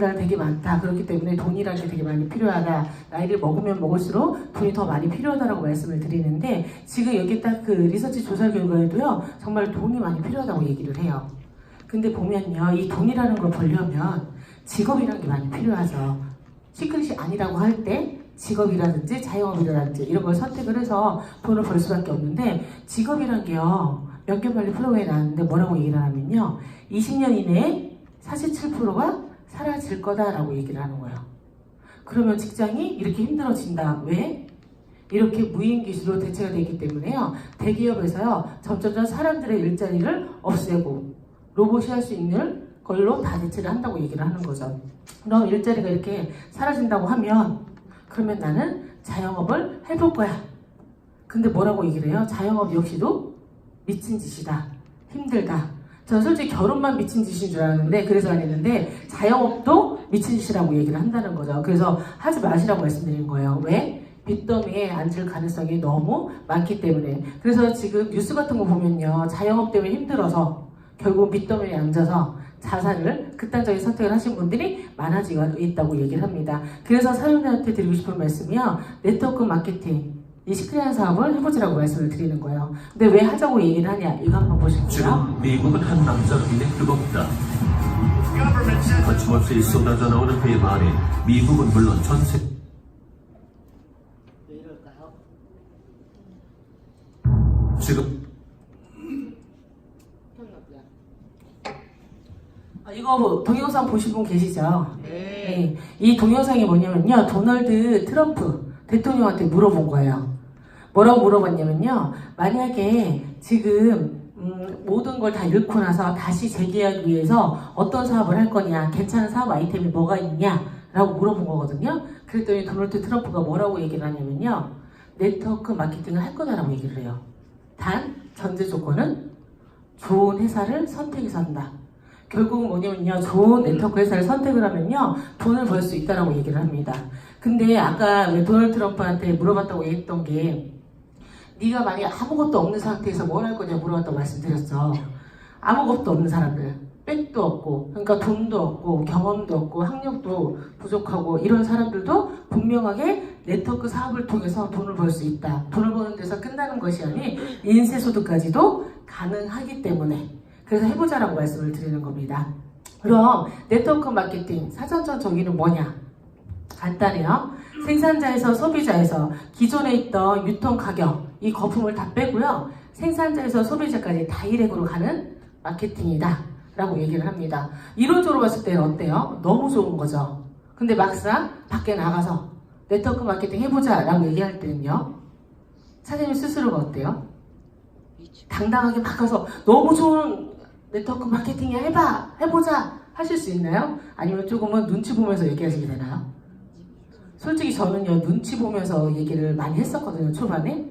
나이보다 되게 많다. 그렇기 때문에 돈이라는 게 되게 많이 필요하다. 나이를 먹으면 먹을수록 돈이 더 많이 필요하다라고 말씀을 드리는데 지금 여기 딱 그 리서치 조사 결과에도요. 정말 돈이 많이 필요하다고 얘기를 해요. 근데 보면요. 이 돈이라는 걸 벌려면 직업이라는 게 많이 필요하죠. 시크릿이 아니라고 할 때 직업이라든지 자영업이라든지 이런 걸 선택을 해서 돈을 벌 수밖에 없는데 직업이란 게요. 연결관리 프로그램에 나왔는데 뭐라고 얘기를 하냐면요. 20년 이내에 47%가 사라질 거다라고 얘기를 하는 거예요. 그러면 직장이 이렇게 힘들어진다. 왜? 이렇게 무인기술로 대체가 되기 때문에요. 대기업에서요. 점점 사람들의 일자리를 없애고 로봇이 할 수 있는 걸로 다 대체를 한다고 얘기를 하는 거죠. 그럼 일자리가 이렇게 사라진다고 하면 그러면 나는 자영업을 해볼 거야. 근데 뭐라고 얘기를 해요? 자영업 역시도 미친 짓이다. 힘들다. 저는 솔직히 결혼만 미친 짓인 줄 알았는데 그래서 안 했는데 자영업도 미친 짓이라고 얘기를 한다는 거죠. 그래서 하지 마시라고 말씀드린 거예요. 왜? 빚더미에 앉을 가능성이 너무 많기 때문에. 그래서 지금 뉴스 같은 거 보면요. 자영업 때문에 힘들어서 결국 빚더미에 앉아서 자산을 극단적인 선택을 하신 분들이 많아지고 있다고 얘기를 합니다. 그래서 사용자한테 드리고 싶은 말씀이요. 네트워크 마케팅, 이 시크릿한 사업을 해보자라고 말씀을 드리는 거예요. 근데 왜 하자고 얘기를 하냐? 이거 한번 보실게요. 지금 미국은 한 남자 힘이 뜨겁다. 거침없이 쏟아져 나오는 그의 말에 미국은 물론 전세 지금 이거 동영상 보신 분 계시죠? 네. 이 동영상이 뭐냐면요. 도널드 트럼프 대통령한테 물어본 거예요. 뭐라고 물어봤냐면요. 만약에 지금 모든 걸 다 잃고 나서 다시 재기하기 위해서 어떤 사업을 할 거냐, 괜찮은 사업 아이템이 뭐가 있냐 라고 물어본 거거든요. 그랬더니 도널드 트럼프가 뭐라고 얘기를 하냐면요. 네트워크 마케팅을 할 거다라고 얘기를 해요. 단 전제 조건은 좋은 회사를 선택해서 한다. 결국은 뭐냐면요. 좋은 네트워크 회사를 선택을 하면요. 돈을 벌 수 있다라고 얘기를 합니다. 근데 아까 왜 도널드 트럼프한테 물어봤다고 했던 게 네가 만약 아무것도 없는 상태에서 뭘 할 거냐 물어봤다고 말씀드렸죠. 아무것도 없는 사람들. 백도 없고 그러니까 돈도 없고 경험도 없고 학력도 부족하고 이런 사람들도 분명하게 네트워크 사업을 통해서 돈을 벌 수 있다. 돈을 버는 데서 끝나는 것이 아닌 인쇄소득까지도 가능하기 때문에 그래서 해보자라고 말씀을 드리는 겁니다. 그럼 네트워크 마케팅 사전적 정의는 뭐냐? 간단해요. 생산자에서 소비자에서 기존에 있던 유통 가격 이 거품을 다 빼고요. 생산자에서 소비자까지 다이렉트로 가는 마케팅이다 라고 얘기를 합니다. 이론적으로 봤을 때는 어때요? 너무 좋은 거죠. 근데 막상 밖에 나가서 네트워크 마케팅 해보자 라고 얘기할 때는요. 사장님 스스로가 어때요? 당당하게 막 가서 너무 좋은 네트워크 마케팅이야 해보자 하실 수 있나요? 아니면 조금은 눈치 보면서 얘기하시게 되나요? 솔직히 저는요 눈치 보면서 얘기를 많이 했었거든요. 초반에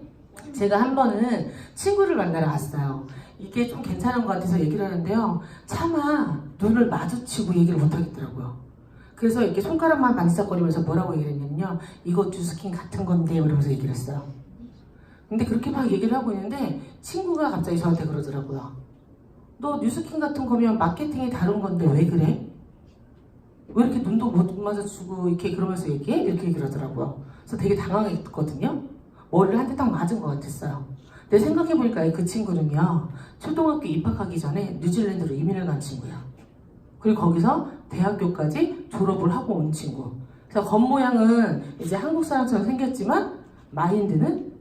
제가 한 번은 친구를 만나러 갔어요. 이게 좀 괜찮은 것 같아서 얘기를 하는데요. 차마 눈을 마주치고 얘기를 못 하겠더라고요. 그래서 이렇게 손가락만 반짝거리면서 뭐라고 얘기를 했냐면요. 이거 뉴스킨 같은 건데 이러면서 얘기를 했어요. 근데 그렇게 막 얘기를 하고 있는데 친구가 갑자기 저한테 그러더라고요. 너 뉴스킨 같은 거면 마케팅이 다른 건데 왜 그래? 왜 이렇게 눈도 못 마주치고 이렇게 그러면서 얘기해? 이렇게 얘기를 하더라고요. 그래서 되게 당황했거든요. 머리를 한 대 딱 맞은 것 같았어요. 근데 생각해보니까 그 친구는요. 초등학교 입학하기 전에 뉴질랜드로 이민을 간 친구야. 그리고 거기서 대학교까지 졸업을 하고 온 친구. 그래서 겉모양은 이제 한국 사람처럼 생겼지만 마인드는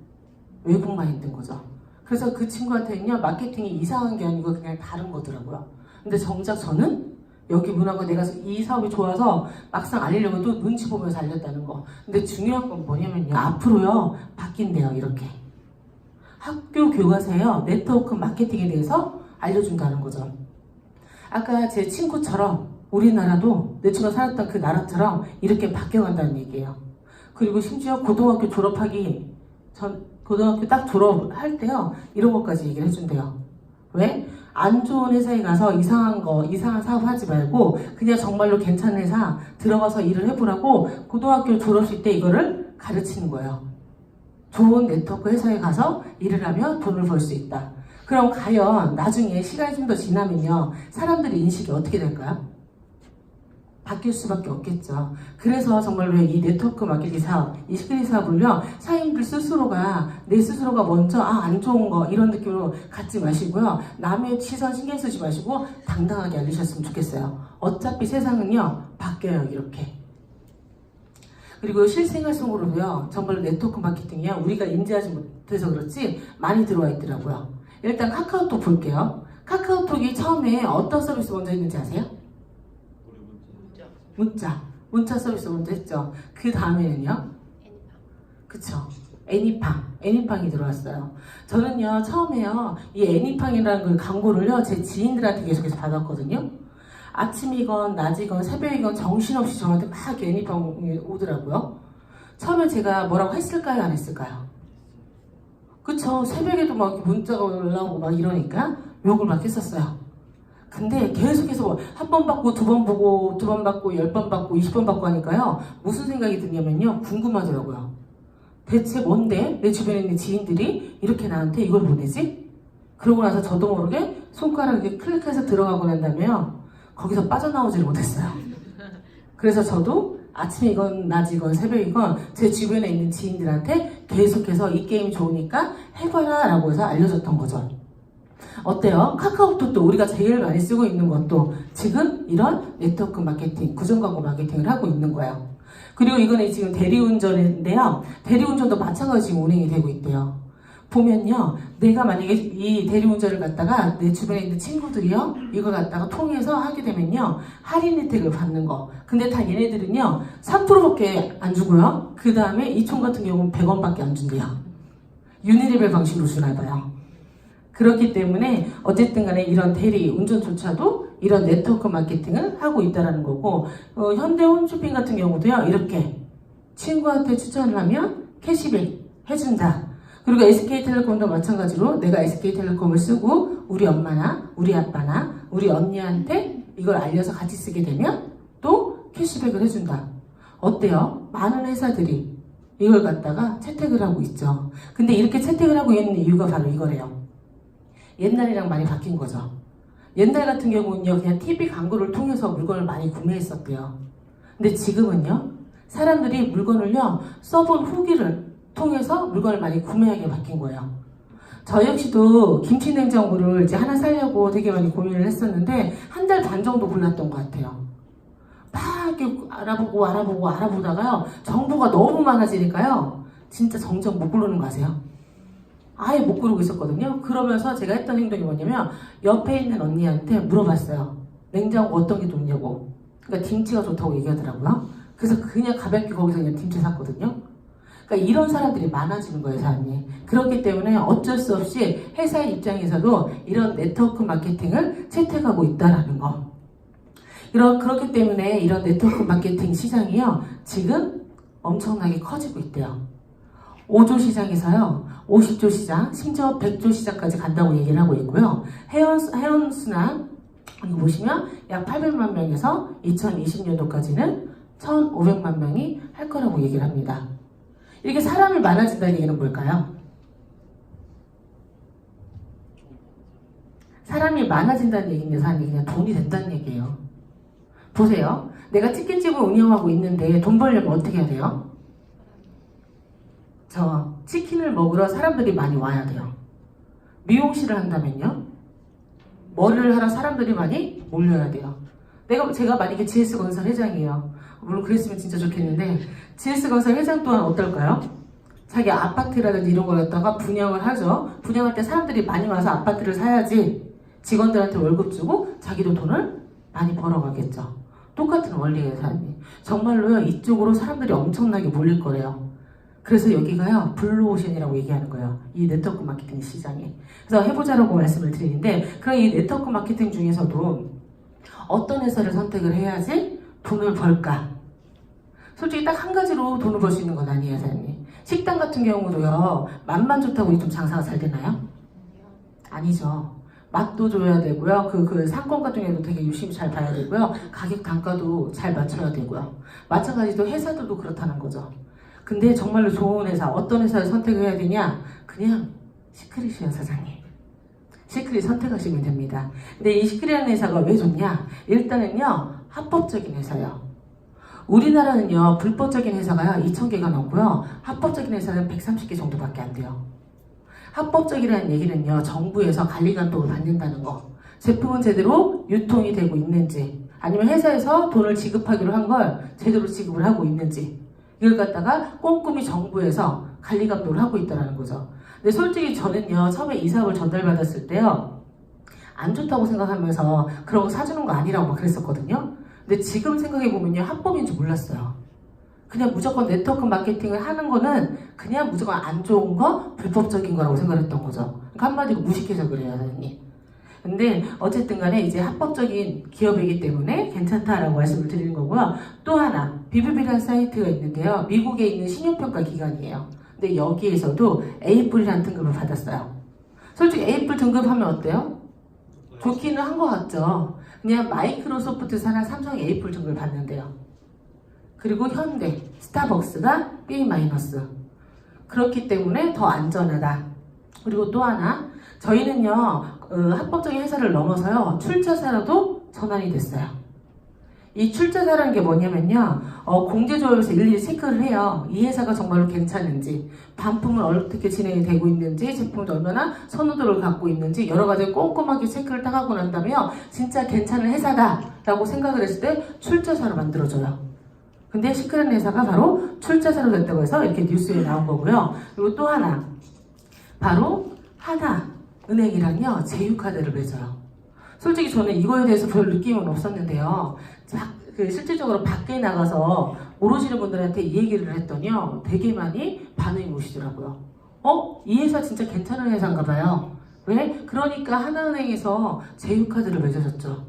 외국 마인드인 거죠. 그래서 그 친구한테는요. 마케팅이 이상한 게 아니고 그냥 다른 거더라고요. 근데 정작 저는 여기 문화가 내가 이 사업이 좋아서 막상 알리려고 또 눈치 보면서 알렸다는 거. 근데 중요한 건 뭐냐면요. 앞으로요. 바뀐대요. 이렇게. 학교 교과서에요. 네트워크 마케팅에 대해서 알려준다는 거죠. 아까 제 친구처럼 우리나라도 내 친구가 살았던 그 나라처럼 이렇게 바뀌어간다는 얘기예요. 그리고 심지어 고등학교 졸업하기 전 고등학교 딱 졸업할 때요. 이런 것까지 얘기를 해준대요. 왜? 안 좋은 회사에 가서 이상한 사업 하지 말고 그냥 정말로 괜찮은 회사 들어가서 일을 해보라고 고등학교 졸업식 때 이거를 가르치는 거예요. 좋은 네트워크 회사에 가서 일을 하면 돈을 벌 수 있다. 그럼 과연 나중에 시간이 좀 더 지나면요. 사람들의 인식이 어떻게 될까요? 바뀔 수밖에 없겠죠. 그래서 정말로 이 네트워크 마케팅 사업, 이 시크릿 사업을요, 사장님들 스스로가, 내 스스로가 먼저, 안 좋은 거, 이런 느낌으로 갖지 마시고요. 남의 시선 신경 쓰지 마시고, 당당하게 알리셨으면 좋겠어요. 어차피 세상은요, 바뀌어요, 이렇게. 그리고 실생활 속으로도요, 정말로 네트워크 마케팅이요, 우리가 인지하지 못해서 그렇지, 많이 들어와 있더라고요. 일단 카카오톡 볼게요. 카카오톡이 처음에 어떤 서비스 먼저 했는지 아세요? 문자 서비스 먼저 했죠. 그 다음에는요? 그쵸. 애니팡이 들어왔어요. 저는요, 처음에요, 이 애니팡이라는 그 광고를요, 제 지인들한테 계속해서 받았거든요. 아침이건, 낮이건, 새벽이건 정신없이 저한테 막 애니팡이 오더라고요. 처음에 제가 뭐라고 했을까요? 안 했을까요? 그쵸. 새벽에도 막 문자가 올라오고 막 이러니까 욕을 막 했었어요. 근데 계속해서 한 번 받고, 두 번 보고, 두 번 받고, 10번 받고, 20번 받고 하니까요. 무슨 생각이 드냐면요. 궁금하더라고요. 대체 뭔데? 내 주변에 있는 지인들이 이렇게 나한테 이걸 보내지? 그러고 나서 저도 모르게 손가락 이렇게 클릭해서 들어가고 난 다음에요. 거기서 빠져나오지를 못했어요. 그래서 저도 아침이건, 낮이건, 새벽이건 제 주변에 있는 지인들한테 계속해서 이 게임 좋으니까 해봐라 라고 해서 알려줬던 거죠. 어때요? 카카오톡도 우리가 제일 많이 쓰고 있는 것도 지금 이런 네트워크 마케팅, 구정광고 마케팅을 하고 있는 거예요. 그리고 이거는 지금 대리운전인데요. 대리운전도 마찬가지 지금 운행이 되고 있대요. 보면요, 내가 만약에 이 대리운전을 갖다가 내 주변에 있는 친구들이요, 이걸 갖다가 통해서 하게 되면요, 할인 혜택을 받는 거. 근데 다 얘네들은요, 3%밖에 안 주고요. 그 다음에 이총 같은 경우는 100원밖에 안 준대요. 유니레벨 방식으로 주나 봐요. 그렇기 때문에 어쨌든 간에 이런 대리 운전조차도 이런 네트워크 마케팅을 하고 있다는 거고, 현대 홈쇼핑 같은 경우도요, 이렇게 친구한테 추천을 하면 캐시백 해준다. 그리고 SK텔레콤도 마찬가지로 내가 SK텔레콤을 쓰고 우리 엄마나 우리 아빠나 우리 언니한테 이걸 알려서 같이 쓰게 되면 또 캐시백을 해준다. 어때요? 많은 회사들이 이걸 갖다가 채택을 하고 있죠. 근데 이렇게 채택을 하고 있는 이유가 바로 이거래요. 옛날이랑 많이 바뀐 거죠. 옛날 같은 경우는요, 그냥 TV 광고를 통해서 물건을 많이 구매했었대요. 근데 지금은요, 사람들이 물건을요, 써본 후기를 통해서 물건을 많이 구매하게 바뀐 거예요. 저 역시도 김치냉장고를 이제 하나 사려고 되게 많이 고민을 했었는데, 한 달 반 정도 골랐던 것 같아요. 막 이렇게 알아보다가요, 정보가 너무 많아지니까요, 진짜 정작 못 고르는 거 아세요? 아예 못 고르고 있었거든요. 그러면서 제가 했던 행동이 뭐냐면 옆에 있는 언니한테 물어봤어요. 냉장고 어떤 게 좋냐고. 그러니까 김치가 좋다고 얘기하더라고요. 그래서 그냥 가볍게 거기서 그냥 김치 샀거든요. 그러니까 이런 사람들이 많아지는 거예요, 사람이. 그렇기 때문에 어쩔 수 없이 회사의 입장에서도 이런 네트워크 마케팅을 채택하고 있다라는 거. 그렇기 때문에 이런 네트워크 마케팅 시장이요, 지금 엄청나게 커지고 있대요. 5조 시장에서요, 50조 시장, 심지어 100조 시장까지 간다고 얘기를 하고 있고요. 회원수나, 이거 보시면 약 800만 명에서 2020년도까지는 1,500만 명이 할 거라고 얘기를 합니다. 이렇게 사람이 많아진다는 얘기는 뭘까요? 사람이 많아진다는 얘기는 사람이 그냥 돈이 된다는 얘기예요. 보세요. 내가 치킨집을 운영하고 있는데 돈 벌려면 어떻게 해야 돼요? 저 치킨을 먹으러 사람들이 많이 와야 돼요. 미용실을 한다면요, 머리를 하러 사람들이 많이 몰려야 돼요. 제가 만약에 GS건설 회장이에요. 물론 그랬으면 진짜 좋겠는데, GS건설 회장 또한 어떨까요? 자기 아파트라든지 이런 걸 갖다가 분양을 하죠. 분양할 때 사람들이 많이 와서 아파트를 사야지 직원들한테 월급 주고 자기도 돈을 많이 벌어가겠죠. 똑같은 원리예요, 사람이. 정말로요, 이쪽으로 사람들이 엄청나게 몰릴 거래요. 그래서 여기가요, 블루오션이라고 얘기하는 거예요. 이 네트워크 마케팅 시장이. 그래서 해보자라고 말씀을 드리는데, 그럼 이 네트워크 마케팅 중에서도 어떤 회사를 선택을 해야지 돈을 벌까? 솔직히 딱 한 가지로 돈을 벌 수 있는 건 아니에요, 사장님. 식당 같은 경우도요, 맛만 좋다고 좀 장사가 잘 되나요? 아니죠. 맛도 줘야 되고요. 그 상권 같은 경우도 되게 유심히 잘 봐야 되고요. 가격 단가도 잘 맞춰야 되고요. 마찬가지로 회사들도 그렇다는 거죠. 근데 정말로 좋은 회사, 어떤 회사를 선택을 해야 되냐? 그냥 시크릿이에요, 사장님. 시크릿 선택하시면 됩니다. 근데 이 시크릿이라는 회사가 왜 좋냐? 일단은요, 합법적인 회사예요. 우리나라는요, 불법적인 회사가 2,000개가 넘고요, 합법적인 회사는 130개 정도밖에 안 돼요. 합법적이라는 얘기는요, 정부에서 관리 감독을 받는다는 거. 제품은 제대로 유통이 되고 있는지, 아니면 회사에서 돈을 지급하기로 한 걸 제대로 지급을 하고 있는지, 이걸 갖다가 꼼꼼히 정부에서 관리 감독을 하고 있다는 거죠. 근데 솔직히 저는요, 처음에 이 사업을 전달받았을 때요, 안 좋다고 생각하면서 그런 거 사주는 거 아니라고 막 그랬었거든요. 근데 지금 생각해보면요, 합법인 줄 몰랐어요. 그냥 무조건 네트워크 마케팅을 하는 거는 그냥 무조건 안 좋은 거, 불법적인 거라고 생각했던 거죠. 그러니까 한마디로 무식해서 그래요, 선생님. 근데 어쨌든 간에 이제 합법적인 기업이기 때문에 괜찮다라고 말씀을 드리는 거고요. 또 하나, 비블비라는 사이트가 있는데요. 미국에 있는 신용평가 기관이에요. 근데 여기에서도 A뿔이라는 등급을 받았어요. 솔직히 A뿔 등급하면 어때요? 좋기는 한 것 같죠. 그냥 마이크로소프트사나 삼성 A뿔 등급을 받는데요. 그리고 현대, 스타벅스가 B-. 그렇기 때문에 더 안전하다. 그리고 또 하나, 저희는요, 합법적인 회사를 넘어서요, 출자사로도 전환이 됐어요. 이 출자사라는 게 뭐냐면요, 공제조합에서 일일이 체크를 해요. 이 회사가 정말로 괜찮은지, 반품을 어떻게 진행이 되고 있는지, 제품도 얼마나 선호도를 갖고 있는지, 여러 가지 꼼꼼하게 체크를 딱 하고 난 다음에 진짜 괜찮은 회사다라고 생각을 했을 때 출자사로 만들어줘요. 근데 시크릿 회사가 바로 출자사로 됐다고 해서 이렇게 뉴스에 나온 거고요. 그리고 또 하나, 바로 하나은행이랑요, 제휴카드를 맺어요. 솔직히 저는 이거에 대해서 별 느낌은 없었는데요. 실질적으로 밖에 나가서 모르시는 분들한테 이 얘기를 했더니요, 되게 많이 반응이 오시더라고요. 이 회사 진짜 괜찮은 회사인가 봐요. 왜? 그러니까 하나은행에서 제휴카드를 맺어줬죠.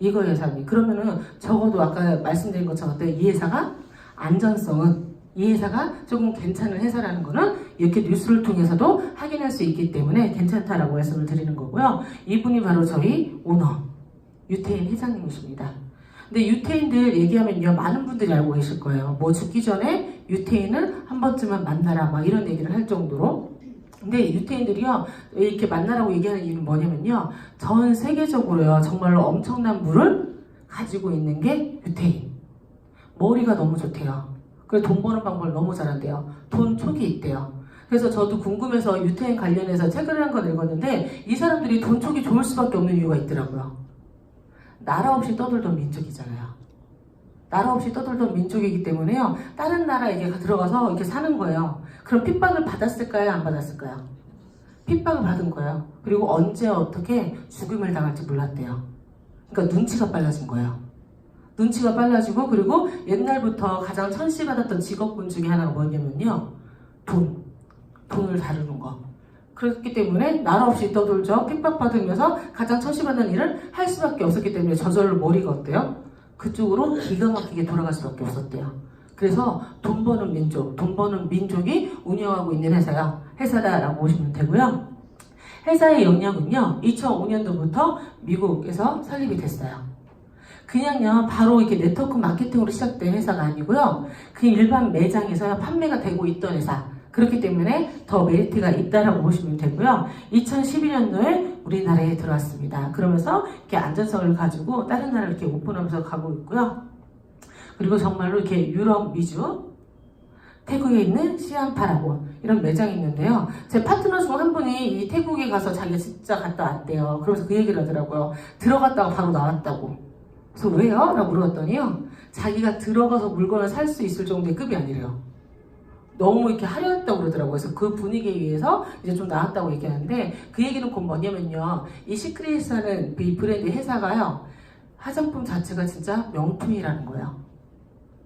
이거 회사니. 그러면은 적어도 아까 말씀드린 것처럼 이 회사가 안전성은, 이 회사가 조금 괜찮은 회사라는 거는 이렇게 뉴스를 통해서도 확인할 수 있기 때문에 괜찮다라고 말씀을 드리는 거고요. 이분이 바로 저희 오너, 유태인 회장님이십니다. 근데 유태인들 얘기하면요, 많은 분들이 알고 계실 거예요. 뭐 죽기 전에 유태인을 한 번쯤은 만나라, 막 이런 얘기를 할 정도로. 근데 유태인들이요, 이렇게 만나라고 얘기하는 이유는 뭐냐면요, 전 세계적으로요, 정말로 엄청난 부를 가지고 있는 게 유태인. 머리가 너무 좋대요. 그래서 돈 버는 방법을 너무 잘한대요. 돈 촉이 있대요. 그래서 저도 궁금해서 유태인 관련해서 책을 한 권 읽었는데, 이 사람들이 돈 촉이 좋을 수밖에 없는 이유가 있더라고요. 나라 없이 떠돌던 민족이잖아요. 나라 없이 떠돌던 민족이기 때문에요, 다른 나라에 들어가서 이렇게 사는 거예요. 그럼 핍박을 받았을까요? 안 받았을까요? 핍박을 받은 거예요. 그리고 언제 어떻게 죽음을 당할지 몰랐대요. 그러니까 눈치가 빨라진 거예요. 눈치가 빨라지고, 그리고 옛날부터 가장 천시받았던 직업군 중에 하나가 뭐냐면요, 돈을 다루는 거. 그렇기 때문에 나라 없이 떠돌죠. 핍박받으면서 가장 천시받는 일을 할 수밖에 없었기 때문에 저절로 머리가 어때요? 그쪽으로 기가 막히게 돌아갈 수밖에 없었대요. 그래서 돈 버는 민족이 운영하고 있는 회사다라고 보시면 되고요. 회사의 영역은요, 2005년도부터 미국에서 설립이 됐어요. 그냥요, 바로 이렇게 네트워크 마케팅으로 시작된 회사가 아니고요, 그 일반 매장에서 판매가 되고 있던 회사. 그렇기 때문에 더 메리트가 있다라고 보시면 되고요. 2012년도에 우리나라에 들어왔습니다. 그러면서 이렇게 안전성을 가지고 다른 나라를 이렇게 오픈하면서 가고 있고요. 그리고 정말로 이렇게 유럽, 미주, 태국에 있는 시안파라고 이런 매장이 있는데요. 제 파트너 중 한 분이 이 태국에 가서 자기가 진짜 갔다 왔대요. 그러면서 그 얘기를 하더라고요. 들어갔다가 바로 나왔다고. 그래서 왜요? 라고 물어봤더니요, 자기가 들어가서 물건을 살 수 있을 정도의 급이 아니래요. 너무 이렇게 화려했다고 그러더라고요. 그래서 그 분위기에 의해서 이제 좀 나왔다고 얘기하는데, 그 얘기는 곧 뭐냐면요, 이 시크릿이라는 이 브랜드 회사가요, 화장품 자체가 진짜 명품이라는 거예요.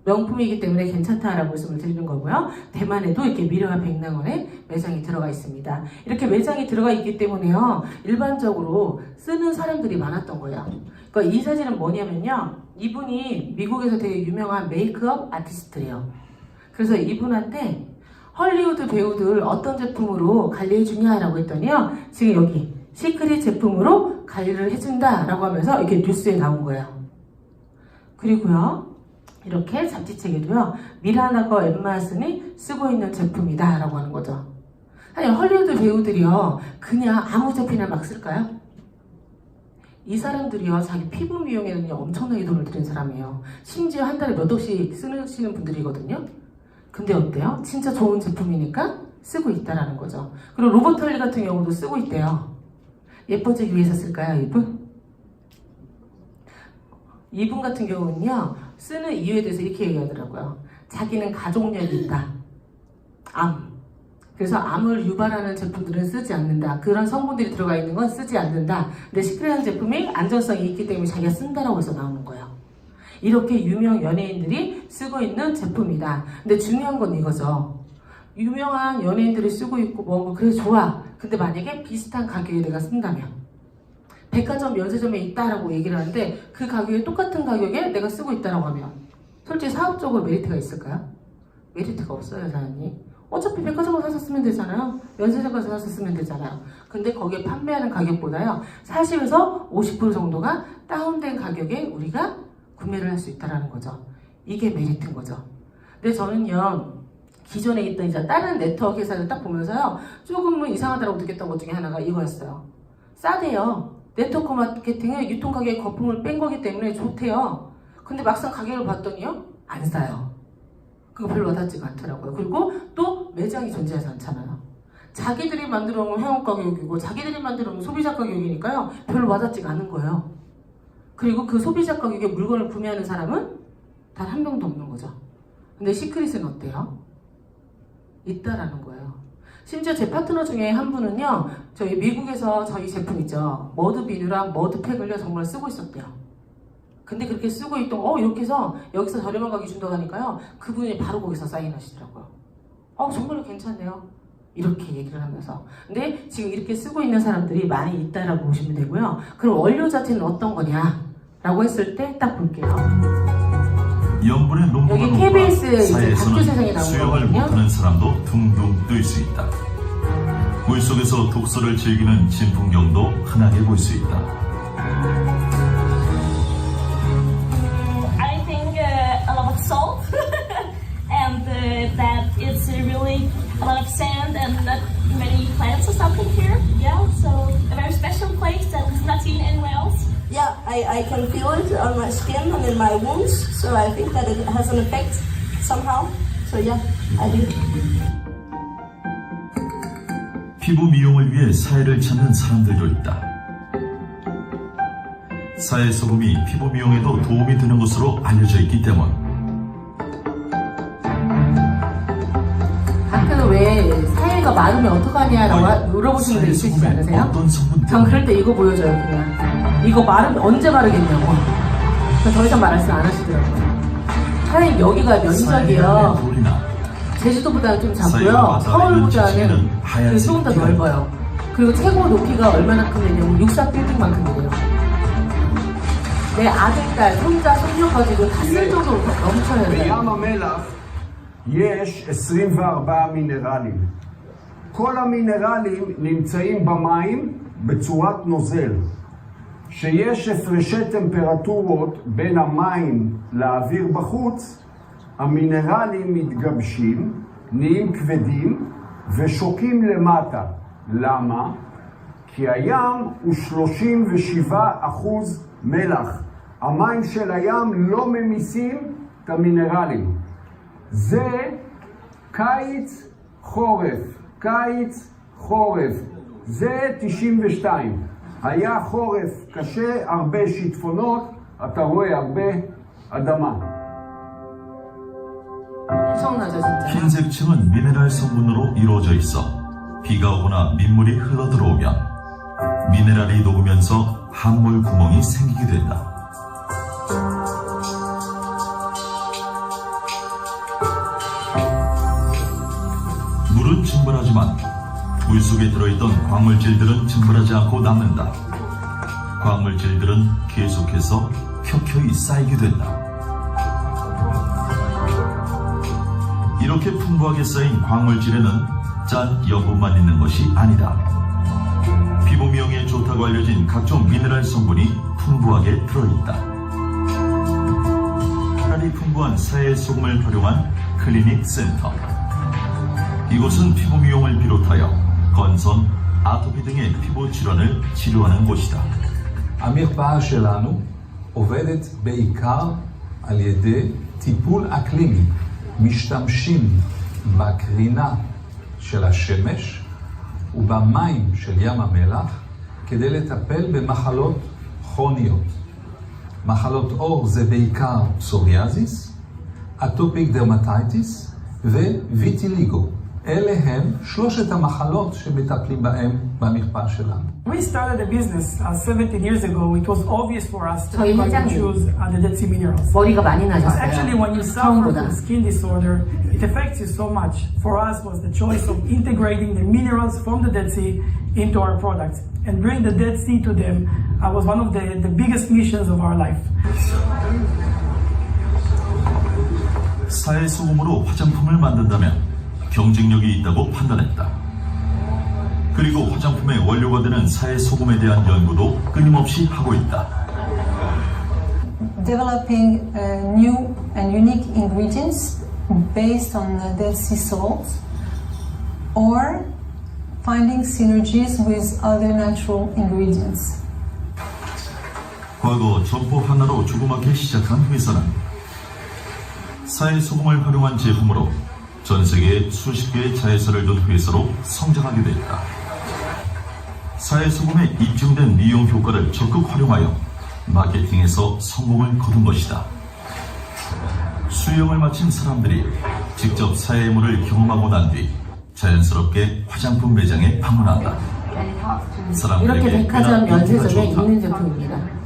명품이기 때문에 괜찮다라고 말씀을 드리는 거고요. 대만에도 이렇게 미려한 백랑원에 매장이 들어가 있습니다. 이렇게 매장이 들어가 있기 때문에요, 일반적으로 쓰는 사람들이 많았던 거예요. 그러니까 이 사진은 뭐냐면요, 이분이 미국에서 되게 유명한 메이크업 아티스트래요. 그래서 이분한테 헐리우드 배우들 어떤 제품으로 관리해주냐라고 했더니요, 지금 여기 시크릿 제품으로 관리를 해준다라고 하면서 이렇게 뉴스에 나온 거예요. 그리고요, 이렇게 잡지책에도요, 미라나거 엠마 슨이 쓰고 있는 제품이다 라고 하는 거죠. 아니, 헐리우드 배우들이요, 그냥 아무 제품이나 막 쓸까요? 이 사람들이요, 자기 피부 미용에는요, 엄청나게 돈을 들인 사람이에요. 심지어 한 달에 몇 억씩 쓰시는 분들이거든요. 근데 어때요? 진짜 좋은 제품이니까 쓰고 있다라는 거죠. 그리고 로버트 할리 같은 경우도 쓰고 있대요. 예뻐지기 위해서 쓸까요, 이분? 이분 같은 경우는요, 쓰는 이유에 대해서 이렇게 얘기하더라고요. 자기는 가족력이 있다. 암. 그래서 암을 유발하는 제품들은 쓰지 않는다. 그런 성분들이 들어가 있는 건 쓰지 않는다. 근데 시크릿한 제품이 안전성이 있기 때문에 자기가 쓴다라고 해서 나오는 거예요. 이렇게 유명 연예인들이 쓰고 있는 제품이다. 근데 중요한 건 이거죠. 유명한 연예인들이 쓰고 있고 뭐 그래 좋아. 근데 만약에 비슷한 가격에 내가 쓴다면 백화점 면세점에 있다라고 얘기를 하는데 그 가격에 똑같은 가격에 내가 쓰고 있다라고 하면 솔직히 사업적으로 메리트가 있을까요? 메리트가 없어요, 사장님. 어차피 백화점에서 사서 쓰면 되잖아요. 면세점 가서 사서 쓰면 되잖아요. 근데 거기에 판매하는 가격보다요 40에서 50% 정도가 다운된 가격에 우리가 구매를 할 수 있다는 거죠. 이게 메리트인 거죠. 근데 저는요 기존에 있던 이제 다른 네트워크 회사를 딱 보면서요 조금은 이상하다고 느꼈던 것 중에 하나가 이거였어요. 싸대요. 네트워크 마케팅에 유통 가격의 거품을 뺀 거기 때문에 좋대요. 근데 막상 가격을 봤더니요 안 싸요. 그거 별로 와닿지가 않더라고요. 그리고 또 매장이 존재하지 않잖아요. 자기들이 만들어 놓은 회원 가격이고 자기들이 만들어 놓은 소비자 가격이니까요 별로 와닿지가 않은 거예요. 그리고 그 소비자 가격에 물건을 구매하는 사람은 단 한 명도 없는 거죠. 근데 시크릿은 어때요? 있다라는 거예요. 심지어 제 파트너 중에 한 분은요 저희 미국에서 저희 제품 있죠 머드 비누랑 머드 팩을요 정말 쓰고 있었대요. 근데 그렇게 쓰고 있던 거 이렇게 해서 여기서 저렴한 가격이 준다고 하니까요 그분이 바로 거기서 사인하시더라고요. 정말로 괜찮네요 이렇게 얘기를 하면서. 근데 지금 이렇게 쓰고 있는 사람들이 많이 있다라고 보시면 되고요. 그럼 원료 자체는 어떤 거냐 라고 했을 때 딱 볼게요. 염분의 농도가 여기 높아 KBS 이제 다큐 세상에 사회에서는 나온 수영을 거거든요. 못하는 사람도 둥둥 뜰 수 있다. 물속에서 독서를 즐기는 진풍경도 흔하게 볼 수 있다. I think a lot of salt and that it's really a lot of sand and not many plants or something here. Yeah, so a very special place that is not seen anywhere else. Yeah, I can feel it on my skin and in my wounds, so I think that it has an effect somehow. So yeah, I do. 피부 미용을 위해 사해를 찾는 사람들도 있다. 사해 소금이 피부 미용에도 도움이 되는 것으로 알려져 있기 때문. 가끔 왜 사회가 마르면 어떡하냐라고 물어보시는 분 있으시지 소금에 않으세요? 어떤 성분 전 그럴 때 이거 보여줘요. 그냥 이거 마르면 언제 마르겠냐고. 더 이상 말할 안 하시더라고요. 사장님 여기가 면적이요 돌이나 제주도보다는 좀 사이가 작고요 바다에 서울보다는 있는 하얀색 조금 더 피가 넓어요. 그리고 최고 높이가 얼마나큼 되냐면 64 빌딩만큼 돼요. 내 아들, 딸, 손자, 손녀 가지고 다 쓸 정도로 넘쳐야 돼요. בים המלח יש 24 מינרלים. כל המינרלים נמצאים במים בצורת נוזל. כשיש הפרשי טמפרטורות בין המים לאוויר בחוץ, המינרלים מתגבשים, נהיים כבדים ושוקים למטה. למה? כי הים הוא 37% מלח. המים של הים לא ממיסים את המינרלים. זה קיץ חורף, קיץ חורף. זה 92. היה חורף קשה, הרבה שיטפונות, אתה רואה הרבה אדמה. 엄청나죠 진짜. 흰색층은 미네랄 성분으로 이루어져 있어 비가 오거나 민물이 흘러들어오면 미네랄이 녹으면서 함몰 구멍이 생기게 된다. 물은 증발하지만 물속에 들어있던 광물질들은 증발하지 않고 남는다. 광물질들은 계속해서 켜켜이 쌓이게 된다. 이렇게 풍부하게 쌓인 광물질에는 짠 염분만 있는 것이 아니다. 피부 미용에 좋다고 알려진 각종 미네랄 성분이 풍부하게 들어있다. 미네랄이 풍부한 사해 소금을 활용한 클리닉 센터. 이곳은 피부 미용을 비롯하여 건선, 아토피 등의 피부 질환을 치료하는 곳이다. המרפאה שלנו עובדת בעיקר על ידי טיפול אקלימי. משתמשים בקרינה של השמש ובמים של ים המלח כדי לטפל במחלות כרוניות. מחלות עור זה בעיקר פסוריאזיס, אטופיק דרמטייטיס וויטיליגו. אלה הם שלושת המחלות שמטפלים בהם במרפאה שלנו. We started a business 17 years ago. It was obvious for us to 저희 회장님. choose the Dead Sea minerals. 머리가 많이 Actually, when 나셨어요. you suffer 처음보다. from skin disorder, it affects you so much. For us, was the choice of integrating the minerals from the Dead Sea into our products and bring the Dead Sea to them. Was one of the biggest missions of our life. 사해 소금으로 화장품을 만든다면 경쟁력이 있다고 판단했다. 그리고 화장품의 원료가 되는 사해 소금에 대한 연구도 끊임없이 하고 있다. Developing new and unique ingredients based on Dead Sea salt, or finding synergies with other natural ingredients. 과거 점포 하나로 조그맣게 시작한 회사는 사해 소금을 활용한 제품으로 전 세계에 수십 개의 자회사를 둔 회사로 성장하게 됐다. 사해 소금에 입증된 미용 효과를 적극 활용하여 마케팅에서 성공을 거둔 것이다. 수영을 마친 사람들이 직접 사해물을 경험하고 난 뒤 자연스럽게 화장품 매장에 방문한다. 이렇게 사람들에게 백화점 꽤나 인기가 연세점에 좋다. 있는 제품입니다.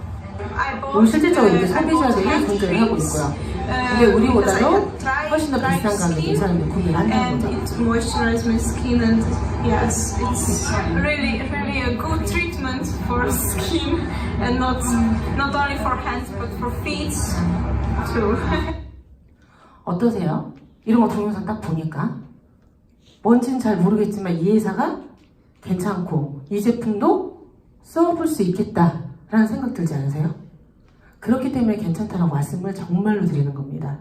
우리 실질적으로 이렇게 소비자들이 존재를 하고 있고요. 근데 우리보다도 훨씬 더 비싼 가격에 이 사람들이 구매를 한다는 거죠. It moisturizes my skin, and yes, it's really a good treatment for skin, and not only for hands but for feet too. 어떠세요? 이런 거 동영상 딱 보니까 뭔지는 잘 모르겠지만 이 회사가 괜찮고 이 제품도 써볼 수 있겠다라는 생각 들지 않으세요? 그렇기 때문에 괜찮다라고 말씀을 정말로 드리는 겁니다.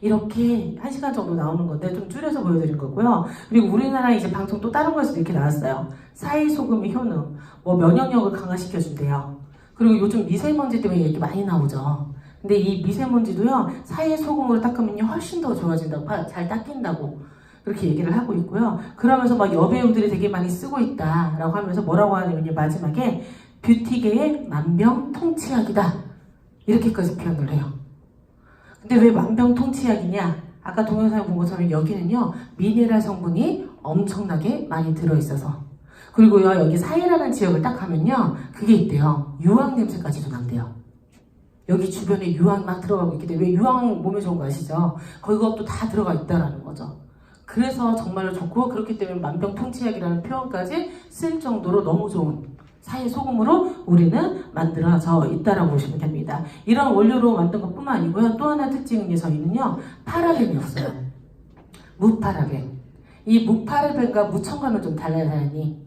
이렇게 1시간 정도 나오는 건데 좀 줄여서 보여드린 거고요. 그리고 우리나라 이제 방송 또 다른 거에서도 이렇게 나왔어요. 사해 소금의 효능, 뭐 면역력을 강화시켜준대요. 그리고 요즘 미세먼지 때문에 얘기 많이 나오죠. 근데 이 미세먼지도요, 사해 소금으로 닦으면요 훨씬 더 좋아진다고, 잘 닦인다고 그렇게 얘기를 하고 있고요. 그러면서 막 여배우들이 되게 많이 쓰고 있다라고 하면서 뭐라고 하냐면요, 마지막에 뷰티계의 만병통치약이다 이렇게까지 표현을 해요. 근데 왜 만병통치약이냐? 아까 동영상에 본 것처럼 여기는요 미네랄 성분이 엄청나게 많이 들어있어서, 그리고요 여기 사해라는 지역을 딱 가면요 그게 있대요. 유황 냄새까지도 난대요. 여기 주변에 유황이 막 들어가고 있기 때문에, 왜 유황 몸에 좋은 거 아시죠? 그것도 다 들어가 있다라는 거죠. 그래서 정말로 좋고, 그렇기 때문에 만병통치약이라는 표현까지 쓸 정도로 너무 좋은 사해 소금으로 우리는 만들어져 있다라고 보시면 됩니다. 이런 원료로 만든 것뿐만 아니고요. 또 하나 특징은 저희는요 파라벤이 없어요. 무파라벤. 이 무파라벤과 무첨가는 좀 달라요, 사연이.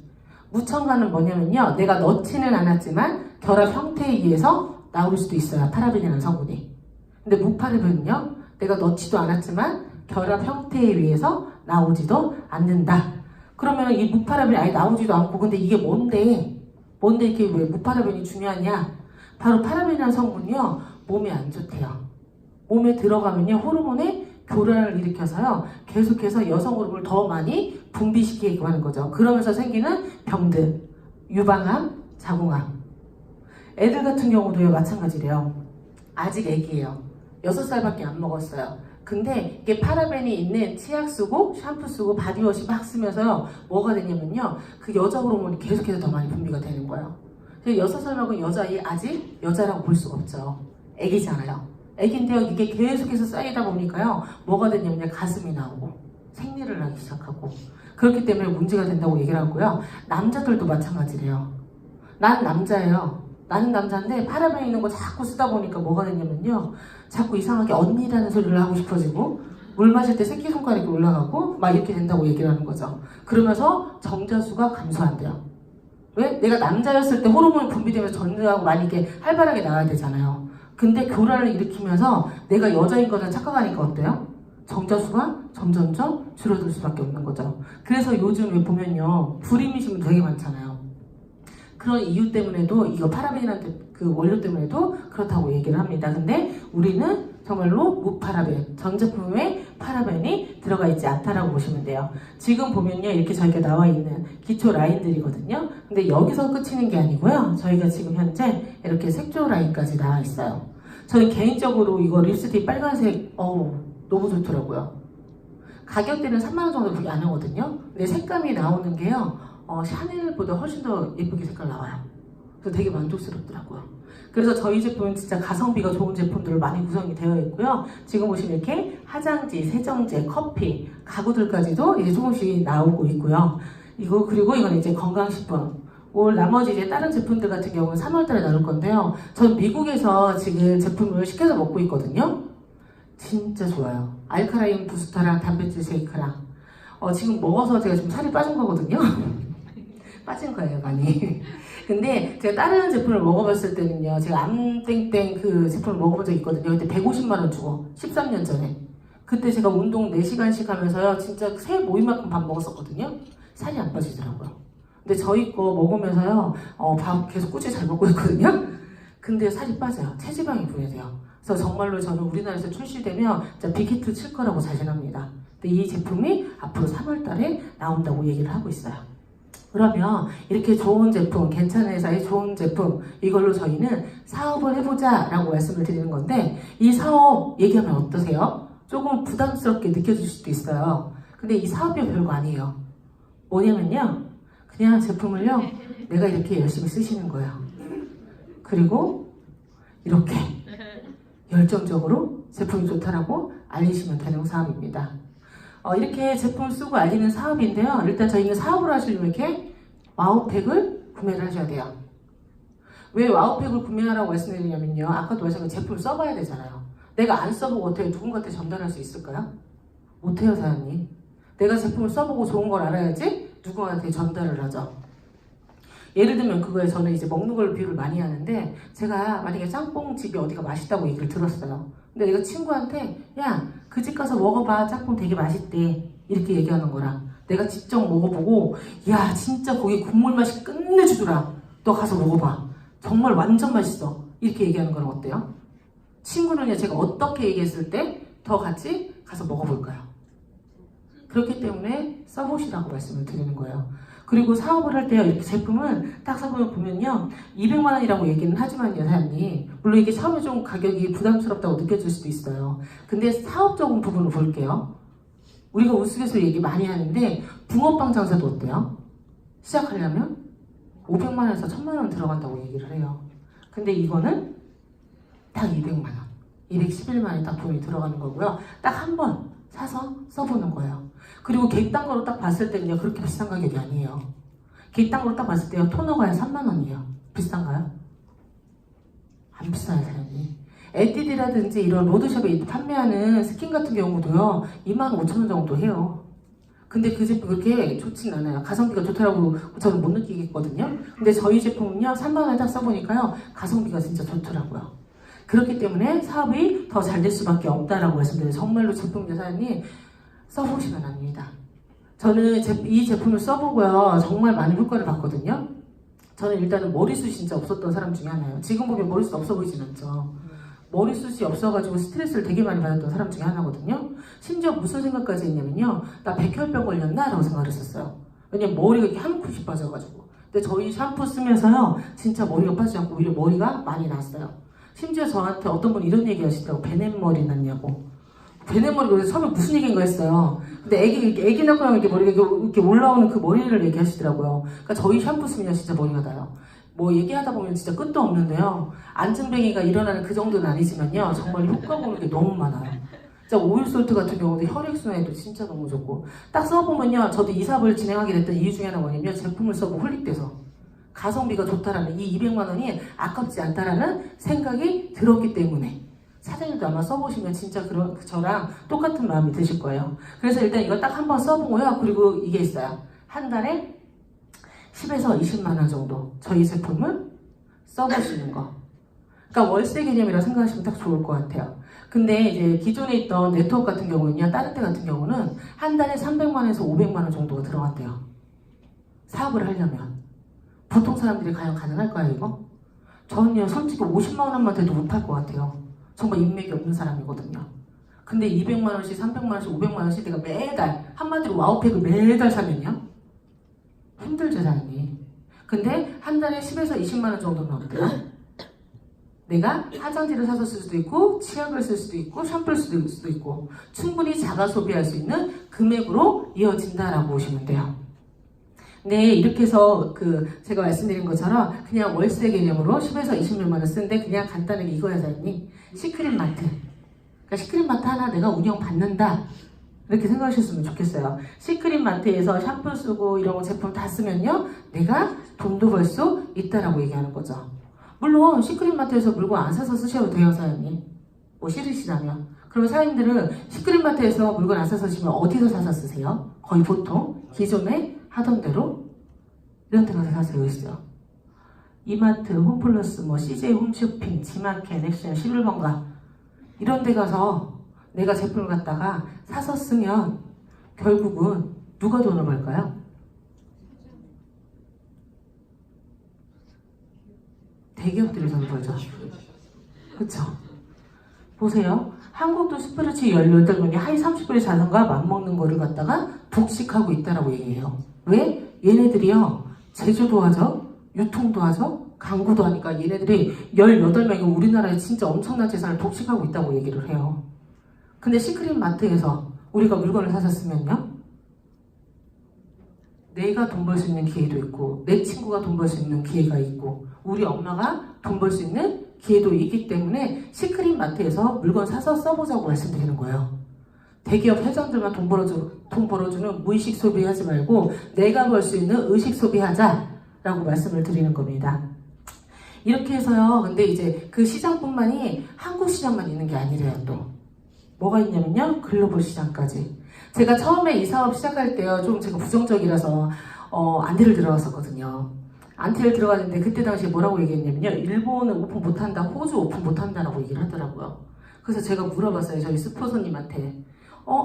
무첨가는 뭐냐면요, 내가 넣지는 않았지만 결합 형태에 의해서 나올 수도 있어요, 파라벤이라는 성분이. 근데 무파라벤은요, 내가 넣지도 않았지만 결합 형태에 의해서 나오지도 않는다. 그러면 이 무파라벤이 아예 나오지도 않고, 근데 이게 뭔데 이렇게 왜 무파라벤이 중요하냐? 바로 파라벤이라는 성분이요 몸에 안 좋대요. 몸에 들어가면요 호르몬의 교란을 일으켜서요 계속해서 여성 호르몬을 더 많이 분비시키게 하는 거죠. 그러면서 생기는 병들, 유방암, 자궁암. 애들 같은 경우도요 마찬가지래요. 아직 애기예요. 6살밖에 안 먹었어요. 근데 이게 파라벤이 있는 치약 쓰고 샴푸 쓰고 바디워시 막 쓰면서요 뭐가 되냐면요 그 여자 호르몬이 계속해서 더 많이 분비가 되는 거예요. 6살 먹은 여자아이 아직 여자라고 볼 수가 없죠. 애기잖아요. 애기인데요 이게 계속해서 쌓이다 보니까요 뭐가 되냐면요 가슴이 나오고 생리를 하기 시작하고, 그렇기 때문에 문제가 된다고 얘기를 하고요. 남자들도 마찬가지래요. 난 남자예요. 나는 남자인데 파라벤 있는 거 자꾸 쓰다 보니까 뭐가 되냐면요 자꾸 이상하게 언니라는 소리를 하고 싶어지고, 물 마실 때 새끼손가락이 올라가고 막 이렇게 된다고 얘기를 하는 거죠. 그러면서 정자수가 감소한대요. 왜? 내가 남자였을 때 호르몬이 분비되면서 전자하고 많이 이렇게 활발하게 나와야 되잖아요. 근데 교란을 일으키면서 내가 여자인 거는 착각하니까 어때요? 정자수가 점점점 줄어들 수밖에 없는 거죠. 그래서 요즘 보면요 불임이신 분 되게 많잖아요. 그런 이유 때문에도 이거 파라벤이라는 그 원료 때문에도 그렇다고 얘기를 합니다. 근데 우리는 정말로 무파라벤, 전 제품에 파라벤이 들어가 있지 않다라고 보시면 돼요. 지금 보면요, 이렇게 저희가 나와 있는 기초 라인들이거든요. 근데 여기서 끝이는 게 아니고요. 저희가 지금 현재 이렇게 색조 라인까지 나와 있어요. 저는 개인적으로 이거 립스틱 빨간색, 너무 좋더라고요. 가격대는 3만원 정도 그게 안 하거든요. 근데 색감이 나오는 게요, 샤넬보다 훨씬 더 예쁘게 색깔 나와요. 그래서 되게 만족스럽더라고요. 그래서 저희 제품은 진짜 가성비가 좋은 제품들로 많이 구성이 되어 있고요. 지금 보시면 이렇게 화장지, 세정제, 커피, 가구들까지도 이제 조금씩 나오고 있고요. 그리고 이건 이제 건강식품. 올 나머지 이제 다른 제품들 같은 경우는 3월달에 나올 건데요. 전 미국에서 지금 제품을 시켜서 먹고 있거든요. 진짜 좋아요. 알카라인 부스터랑 단백질 쉐이크랑. 지금 먹어서 제가 좀 살이 빠진 거거든요. 빠진 거예요, 많이. 근데 제가 다른 제품을 먹어봤을 때는요, 제가 암땡땡 그 제품을 먹어본 적이 있거든요. 그때 150만원 주고, 13년 전에. 그때 제가 운동 4시간씩 하면서요, 진짜 새 모임만큼 밥 먹었었거든요. 살이 안 빠지더라고요. 근데 저희 거 먹으면서요, 밥 계속 꾸준히 잘 먹고 있거든요. 근데 살이 빠져요. 체지방이 분해돼요. 그래서 정말로 저는 우리나라에서 출시되면 진짜 빅히트 칠 거라고 자신합니다. 근데 이 제품이 앞으로 3월 달에 나온다고 얘기를 하고 있어요. 그러면 이렇게 좋은 제품, 괜찮은 회사의 좋은 제품, 이걸로 저희는 사업을 해보자 라고 말씀을 드리는 건데, 이 사업 얘기하면 어떠세요? 조금 부담스럽게 느껴질 수도 있어요. 근데 이 사업이 별거 아니에요. 뭐냐면요, 그냥 제품을요, 내가 이렇게 열심히 쓰시는 거예요. 그리고 이렇게 열정적으로 제품이 좋다라고 알리시면 되는 사업입니다. 이렇게 제품을 쓰고 알리는 사업인데요. 일단 저희는 사업을 하시려면 이렇게 와우팩을 구매를 하셔야 돼요. 왜 와우팩을 구매하라고 말씀드리냐면요. 아까도 말씀드린 제품을 써봐야 되잖아요. 내가 안 써보고 어떻게 누군가한테 전달할 수 있을까요? 못해요, 사장님. 내가 제품을 써보고 좋은 걸 알아야지 누구한테 전달을 하죠. 예를 들면 그거에 저는 이제 먹는 걸 비유를 많이 하는데, 제가 만약에 짬뽕집이 어디가 맛있다고 얘기를 들었어요. 근데 내가 친구한테 야, 그 집 가서 먹어봐, 짬뽕 되게 맛있대, 이렇게 얘기하는 거랑, 내가 직접 먹어보고 야, 진짜 거기 국물 맛이 끝내주더라, 너 가서 먹어봐, 정말 완전 맛있어, 이렇게 얘기하는 거랑 어때요? 친구는요, 제가 어떻게 얘기했을 때 더 같이 가서 먹어볼까요? 그렇기 때문에 써보시라고 말씀을 드리는 거예요. 그리고 사업을 할 때요, 이렇게 제품은 딱 사보면요, 200만 원이라고 얘기는 하지만요, 사장님. 물론 이게 처음에 좀 가격이 부담스럽다고 느껴질 수도 있어요. 근데 사업적인 부분을 볼게요. 우리가 우스갯소리 얘기 많이 하는데, 붕어빵 장사도 어때요? 시작하려면 500만 원에서 1000만 원 들어간다고 얘기를 해요. 근데 이거는 딱 200만 원, 211만 원이 딱 돈이 들어가는 거고요. 딱 한 번 사서 써보는 거예요. 그리고 객단가로 딱 봤을 때는요, 그렇게 비싼 가격이 아니에요. 객단가로 딱 봤을 때요, 토너가 한 3만 원이에요. 비싼가요? 안 비싸요, 사장님. 에뛰드라든지 이런 로드샵에 판매하는 스킨 같은 경우도요, 25,000원 정도 해요. 근데 그 제품 그렇게 좋진 않아요. 가성비가 좋다라고 저는 못 느끼겠거든요. 근데 저희 제품은요, 3만 원에 딱 써보니까요, 가성비가 진짜 좋더라고요. 그렇기 때문에 사업이 더 잘 될 수밖에 없다라고 말씀드려요. 정말로 제품 여사님 써보시면 합니다. 저는 이 제품을 써보고요, 정말 많은 효과를 봤거든요. 저는 일단은 머리숱이 진짜 없었던 사람 중에 하나예요. 지금 보면 머리숱 없어 보이진 않죠. 머리숱이 없어가지고 스트레스를 되게 많이 받았던 사람 중에 하나거든요. 심지어 무슨 생각까지 했냐면요, 나 백혈병 걸렸나? 라고 생각을 했었어요. 왜냐면 머리가 이렇게 한 컷이 빠져가지고. 근데 저희 샴푸 쓰면서요, 진짜 머리가 빠지지 않고 오히려 머리가 많이 났어요. 심지어 저한테 어떤 분이 이런 얘기 하시더라고. 베넷머리 났냐고. 베넷머리가 그래서 처음에 무슨 얘기인가 했어요. 근데 애기 낳고 나면 이렇게 머리가 이렇게 올라오는 그 머리를 얘기하시더라고요. 그러니까 저희 샴푸 쓰면 진짜 머리가 나요. 뭐 얘기하다 보면 진짜 끝도 없는데요. 안증뱅이가 일어나는 그 정도는 아니지만요, 정말 효과 보는 게 너무 많아요. 진짜 오일솔트 같은 경우도 혈액순환에도 진짜 너무 좋고, 딱 써보면요, 저도 이 사업을 진행하게 됐던 이유 중에 하나가 뭐냐면, 제품을 써보고 홀릭돼서 가성비가 좋다라는 이 200만 원이 아깝지 않다라는 생각이 들었기 때문에, 사장님도 아마 써보시면 진짜 저랑 똑같은 마음이 드실 거예요. 그래서 일단 이거 딱 한번 써보고요. 그리고 이게 있어요. 한 달에 10에서 20만 원 정도 저희 제품을 써보시는 거. 그러니까 월세 개념이라고 생각하시면 딱 좋을 것 같아요. 근데 이제 기존에 있던 네트워크 같은 경우는요, 다른 데 같은 경우는 한 달에 300만 원에서 500만 원 정도가 들어간대요. 사업을 하려면. 보통 사람들이 과연 가능할까요, 이거? 저는요, 솔직히 50만 원만 돼도 못할 것 같아요. 정말 인맥이 없는 사람이거든요. 근데 200만 원씩, 300만 원씩, 500만 원씩 내가 매달, 한마디로 와우팩을 매달 사면요? 힘들죠, 사람이. 근데 한 달에 10에서 20만 원 정도는 어때요? 내가 화장지를 사서 쓸 수도 있고, 치약을 쓸 수도 있고, 샴푸를 쓸 수도 있고, 충분히 자가 소비할 수 있는 금액으로 이어진다라고 보시면 돼요. 네, 이렇게 해서 제가 말씀드린 것처럼 그냥 월세 개념으로 10에서 20만 원 쓰는데 그냥 간단하게 이거야, 사장님. 시크릿 마트. 그러니까 시크릿 마트 하나 내가 운영 받는다. 이렇게 생각하셨으면 좋겠어요. 시크릿 마트에서 샴푸 쓰고 이런 제품 다 쓰면요, 내가 돈도 벌 수 있다라고 얘기하는 거죠. 물론 시크릿 마트에서 물건 안 사서 쓰셔도 돼요, 사장님. 뭐 싫으시다면. 그러면 사장님들은 시크릿 마트에서 물건 안 사서 쓰시면 어디서 사서 쓰세요? 거의 보통 기존에 하던 대로 이런 데 가서 사세요. 있어요. 이마트, 홈플러스, 뭐 CJ 홈쇼핑, 지마켓, 넥션, 11번가 이런 데 가서 내가 제품을 갖다가 사서 쓰면 결국은 누가 돈을 벌까요? 대기업들이 돈을 벌죠. 그쵸? 보세요. 한국도 스프르치 18명이 하이 30불의 자산과 맞먹는 거를 갖다가 독식하고 있다라고 얘기해요. 왜? 얘네들이요, 제조도 하죠, 유통도 하죠, 광고도 하니까 얘네들이 18명이 우리나라에 진짜 엄청난 재산을 독식하고 있다고 얘기를 해요. 근데 시크릿 마트에서 우리가 물건을 사셨으면요, 내가 돈 벌 수 있는 기회도 있고, 내 친구가 돈 벌 수 있는 기회가 있고, 우리 엄마가 돈 벌 수 있는 기회도 있기 때문에 시크릿 마트에서 물건 사서 써보자고 말씀드리는 거예요. 대기업 회장들만 돈 벌어주는 무의식 소비하지 말고 내가 벌 수 있는 의식 소비하자라고 말씀을 드리는 겁니다. 이렇게 해서요, 근데 이제 그 시장뿐만이 한국 시장만 있는 게 아니래요. 또 뭐가 있냐면요, 글로벌 시장까지. 제가 처음에 이 사업 시작할 때요, 좀 제가 부정적이라서 안티를 들어갔었거든요. 안티를 들어갔는데 그때 당시에 뭐라고 얘기했냐면요, 일본은 오픈 못한다, 호주 오픈 못한다라고 얘기를 하더라고요. 그래서 제가 물어봤어요, 저희 스포서님한테.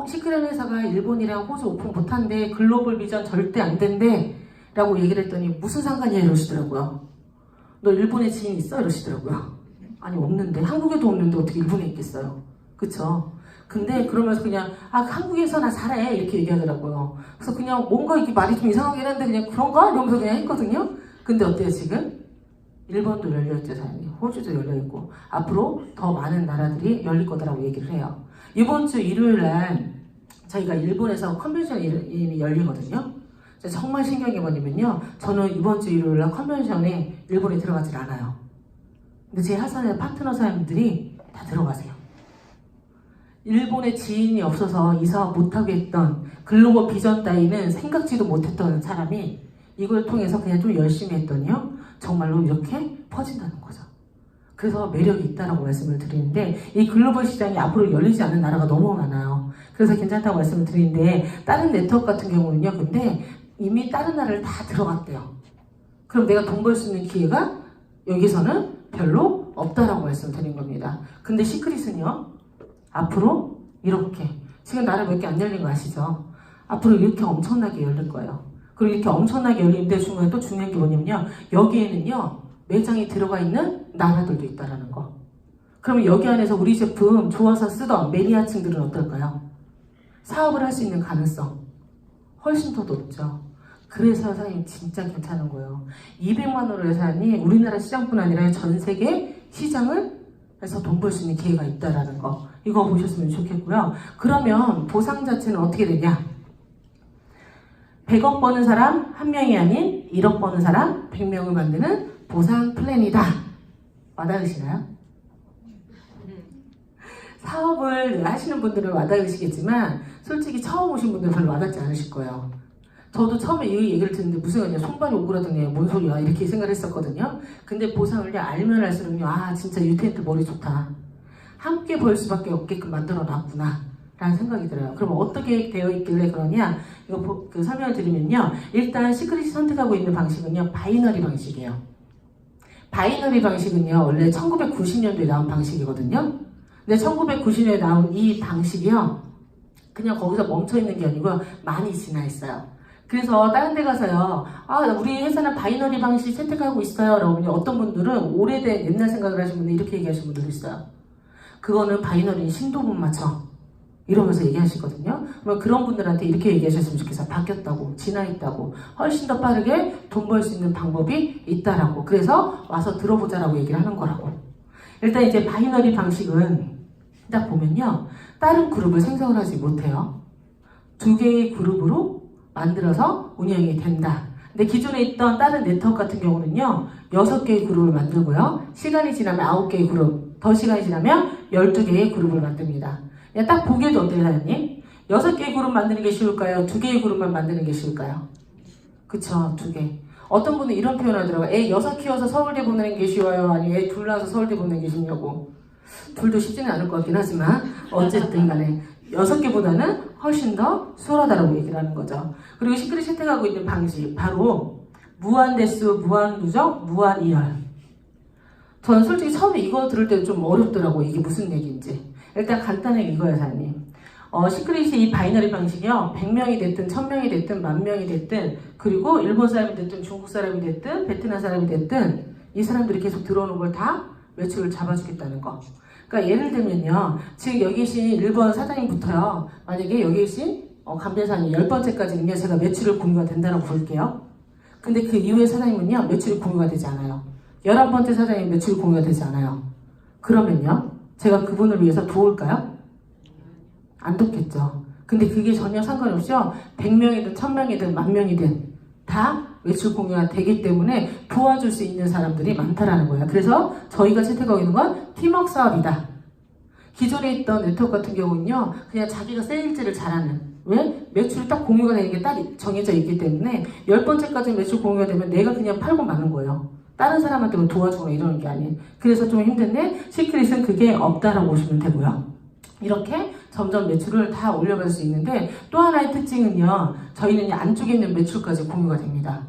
시크릿 회사가 일본이랑 호주 오픈 못한대, 글로벌 비전 절대 안 된대 라고 얘기를 했더니 무슨 상관이야 이러시더라고요. 너 일본에 지인 있어? 이러시더라고요. 아니 없는데, 한국에도 없는데 어떻게 일본에 있겠어요. 그쵸? 근데 그러면서 그냥 한국에서 나 잘해 이렇게 얘기하더라고요. 그래서 그냥 뭔가 이렇게 말이 좀 이상하긴 한데 그냥 그런가? 이러면서 그냥 했거든요. 근데 어때요 지금? 일본도 열려있죠, 사장님. 호주도 열려있고 앞으로 더 많은 나라들이 열릴 거다라고 얘기를 해요. 이번 주 일요일날 저희가 일본에서 컨벤션이 열리거든요. 정말 신기한 게 뭐냐면요, 저는 이번 주 일요일날 컨벤션에 일본에 들어가질 않아요. 근데 제 하산의 파트너 사장님들이 다 들어가세요. 일본에 지인이 없어서 이 사업 못하게 했던, 글로벌 비전 따위는 생각지도 못했던 사람이 이걸 통해서 그냥 좀 열심히 했더니요, 정말로 이렇게 퍼진다는 거죠. 그래서 매력이 있다라고 말씀을 드리는데, 이 글로벌 시장이 앞으로 열리지 않는 나라가 너무 많아요. 그래서 괜찮다고 말씀을 드리는데, 다른 네트워크 같은 경우는요, 근데 이미 다른 나라를 다 들어갔대요. 그럼 내가 돈 벌 수 있는 기회가 여기서는 별로 없다라고 말씀을 드린 겁니다. 근데 시크릿은요, 앞으로 이렇게, 지금 나라 몇 개 안 열린 거 아시죠? 앞으로 이렇게 엄청나게 열릴 거예요. 그리고 이렇게 엄청나게 열리는데 중간에 또 중요한 게 뭐냐면요, 여기에는요 매장이 들어가 있는 나라들도 있다라는 거. 그러면 여기 안에서 우리 제품 좋아서 쓰던 매니아층들은 어떨까요? 사업을 할 수 있는 가능성 훨씬 더 높죠. 그래서 사장님 진짜 괜찮은 거예요. 200만 원으로 회사니 우리나라 시장뿐 아니라 전 세계 시장을 해서 돈 벌 수 있는 기회가 있다라는 거, 이거 보셨으면 좋겠고요. 그러면 보상 자체는 어떻게 되냐? 100억 버는 사람 1명이 아닌 1억 버는 사람 100명을 만드는 보상 플랜이다. 와닿으시나요? 사업을 하시는 분들은 와닿으시겠지만 솔직히 처음 오신 분들은 별로 와닿지 않으실 거예요. 저도 처음에 이 얘기를 듣는데 무슨 그냥 손발이 오그라드네, 뭔 소리야 이렇게 생각을 했었거든요. 근데 보상을 알면 알수록요, 진짜 유태인트 머리 좋다, 함께 벌 수밖에 없게끔 만들어 놨구나 라는 생각이 들어요. 그럼 어떻게 되어 있길래 그러냐, 이거 설명을 드리면요, 일단 시크릿이 선택하고 있는 방식은요, 바이너리 방식이에요. 바이너리 방식은요, 원래 1990년도에 나온 방식이거든요. 근데 1990년에 나온 이 방식이요, 그냥 거기서 멈춰 있는 게 아니고 많이 진화했어요. 그래서 다른 데 가서요, 우리 회사는 바이너리 방식 채택하고 있어요 라고 어떤 분들은 오래된 옛날 생각을 하시는 분들 이렇게 얘기하시는 분들도 있어요. 그거는 바이너리 신도 못 맞춰 이러면서 얘기하시거든요. 그럼 그런 분들한테 이렇게 얘기하셨으면 좋겠어요. 바뀌었다고, 진화했다고, 훨씬 더 빠르게 돈 벌 수 있는 방법이 있다라고. 그래서 와서 들어보자라고 얘기를 하는 거라고. 일단 이제 바이너리 방식은 딱 보면요, 다른 그룹을 생성을 하지 못해요. 2개의 그룹으로 만들어서 운영이 된다. 근데 기존에 있던 다른 네트워크 같은 경우는요, 6개의 그룹을 만들고요, 시간이 지나면 9개의 그룹, 더 시간이 지나면 12개의 그룹을 만듭니다. 그냥 딱 보기에도 어때요, 사장님? 6개의 그룹 만드는 게 쉬울까요? 2개의 그룹만 만드는 게 쉬울까요? 그쵸, 2개. 어떤 분은 이런 표현 하더라고요. 애 6 키워서 서울대 보내는 게 쉬워요? 아니면 애 둘 낳아서 서울대 보내는 게 쉽냐고. 둘도 쉽지는 않을 것 같긴 하지만 어쨌든 간에 6개보다는 훨씬 더 수월하다고 얘기를 하는 거죠. 그리고 시크릿 채택하고 있는 방식, 바로 무한대수, 무한누적, 무한이열. 저는 솔직히 처음에 이거 들을 때 좀 어렵더라고요. 이게 무슨 얘기인지. 일단 간단하게 이거예요, 사장님. 시크릿이 이 바이너리 방식이요, 100명이 됐든 1000명이 됐든 10,000명이 됐든, 그리고 일본 사람이 됐든 중국 사람이 됐든 베트남 사람이 됐든 이 사람들이 계속 들어오는 걸 다 매출을 잡아주겠다는 거. 그러니까 예를 들면요, 지금 여기 계신 1번 사장님부터요, 만약에 여기 계신 감별사님 10번째까지는요 제가 매출을 공유가 된다고 볼게요. 근데 그 이후에 사장님은요 매출이 공유가 되지 않아요. 11번째 사장님 매출이 공유가 되지 않아요. 그러면요 제가 그분을 위해서 도울까요? 안 돕겠죠. 근데 그게 전혀 상관없이요, 100명이든 1000명이든 10,000명이든 다 매출 공유가 되기 때문에 도와줄 수 있는 사람들이 많다라는 거예요. 그래서 저희가 채택하고 있는 건 팀워크 사업이다. 기존에 있던 네트워크 같은 경우는요, 그냥 자기가 세일즈를 잘하는, 왜? 매출이 딱 공유가 되는 게 딱 정해져 있기 때문에 10번째까지 매출 공유가 되면 내가 그냥 팔고 마는 거예요. 다른 사람한테 도와주거나 이러는 게 아니에요. 그래서 좀 힘든데 시크릿은 그게 없다라고 보시면 되고요. 이렇게 점점 매출을 다 올려갈 수 있는데, 또 하나의 특징은요, 저희는 안쪽에 있는 매출까지 공유가 됩니다.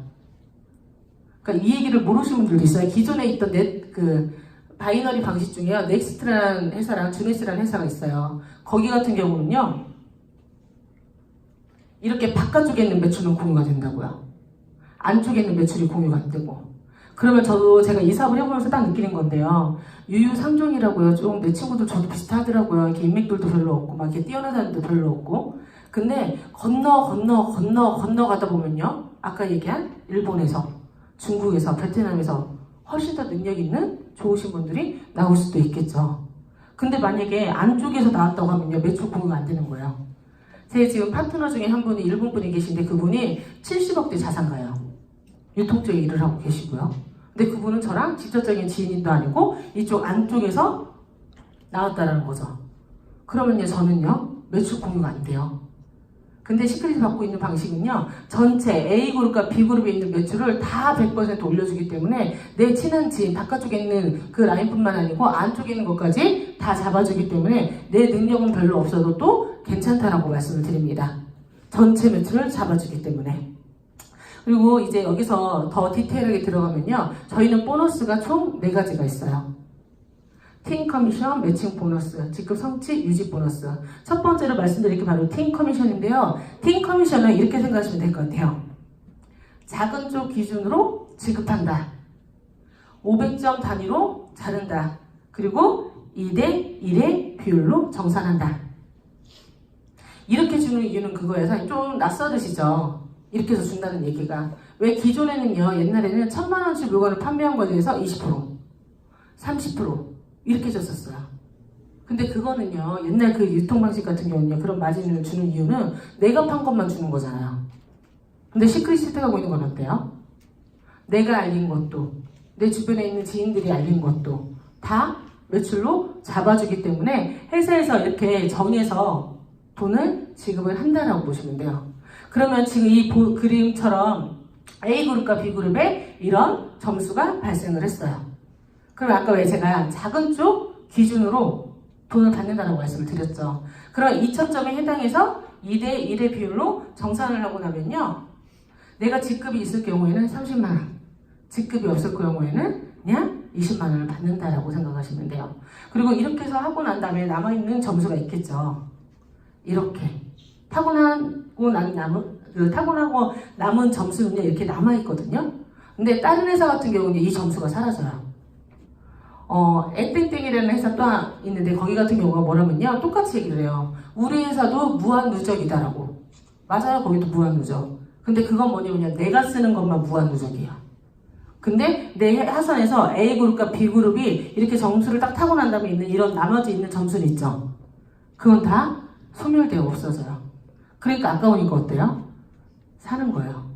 그러니까 이 얘기를 모르시는 분들도 있어요. 기존에 있던 바이너리 방식 중에요, 넥스트라는 회사랑 주네스라는 회사가 있어요. 거기 같은 경우는요, 이렇게 바깥쪽에 있는 매출만 공유가 된다고요. 안쪽에 있는 매출이 공유가 안 되고. 그러면 제가 이 사업을 해보면서 딱 느끼는 건데요, 유유상종이라고요. 좀 내 친구들 저도 비슷하더라고요. 이렇게 인맥들도 별로 없고 막 이렇게 뛰어난 사람도 별로 없고. 근데 건너가다 보면요, 아까 얘기한 일본에서, 중국에서, 베트남에서 훨씬 더 능력 있는 좋으신 분들이 나올 수도 있겠죠. 근데 만약에 안쪽에서 나왔다고 하면요, 매출 공유가 안 되는 거예요. 제 지금 파트너 중에 한 분이 일본 분이 계신데, 그분이 70억대 자산가예요. 유통적인 일을 하고 계시고요. 근데 그분은 저랑 직접적인 지인도 아니고 이쪽 안쪽에서 나왔다라는 거죠. 그러면요, 저는요 매출 공유가 안 돼요. 근데 시크릿이 받고 있는 방식은요, 전체 A그룹과 B그룹에 있는 매출을 다 100% 올려주기 때문에 내 친한 지인, 바깥쪽에 있는 그 라인뿐만 아니고 안쪽에 있는 것까지 다 잡아주기 때문에 내 능력은 별로 없어도 또 괜찮다라고 말씀을 드립니다. 전체 매출을 잡아주기 때문에. 그리고 이제 여기서 더 디테일하게 들어가면요, 저희는 보너스가 총 4가지가 있어요. 팀 커미션, 매칭 보너스, 직급 성취, 유지 보너스. 첫 번째로 말씀드릴 게 바로 팀 커미션인데요. 팀 커미션은 이렇게 생각하시면 될 것 같아요. 작은 쪽 기준으로 지급한다. 500점 단위로 자른다. 그리고 2대 1의 비율로 정산한다. 이렇게 주는 이유는 그거여서 좀 낯설으시죠? 이렇게 해서 준다는 얘기가. 왜 기존에는요, 옛날에는 1000만원치 물건을 판매한 거에 대해서 20%, 30% 이렇게 줬었어요. 근데 그거는요, 옛날 그 유통방식 같은 경우는요, 그런 마진을 주는 이유는 내가 판 것만 주는 거잖아요. 근데 시크릿 채택하고 있는 건 어때요? 내가 알린 것도, 내 주변에 있는 지인들이 알린 것도 다 매출로 잡아주기 때문에 회사에서 이렇게 정해서 돈을 지급을 한다라고 보시면 돼요. 그러면 지금 이 그림처럼 A그룹과 B그룹에 이런 점수가 발생을 했어요. 그럼 아까 왜 제가 작은 쪽 기준으로 돈을 받는다고 말씀을 드렸죠. 그럼 2000점에 해당해서 2대 1의 비율로 정산을 하고 나면요, 내가 직급이 있을 경우에는 30만원, 직급이 없을 경우에는 그냥 20만원을 받는다라고 생각하시면 돼요. 그리고 이렇게 해서 하고 난 다음에 남아있는 점수가 있겠죠. 이렇게 타고나고 난 그 타고나고 남은 점수는요 이렇게 남아있거든요. 근데 다른 회사 같은 경우는 이 점수가 사라져요. 땡땡땡이라는 회사 또 있는데 거기 같은 경우가 뭐라면요 똑같이 얘기를 해요. 우리 회사도 무한 누적이다라고. 맞아요, 거기도 무한 누적. 근데 그건 뭐냐면 내가 쓰는 것만 무한 누적이에요. 근데 내 하선에서 A그룹과 B그룹이 이렇게 점수를 딱 타고 난 다음에 있는 이런 나머지 있는 점수는 있죠. 그건 다 소멸되어 없어져요. 그러니까 아까우니까 어때요? 사는 거예요.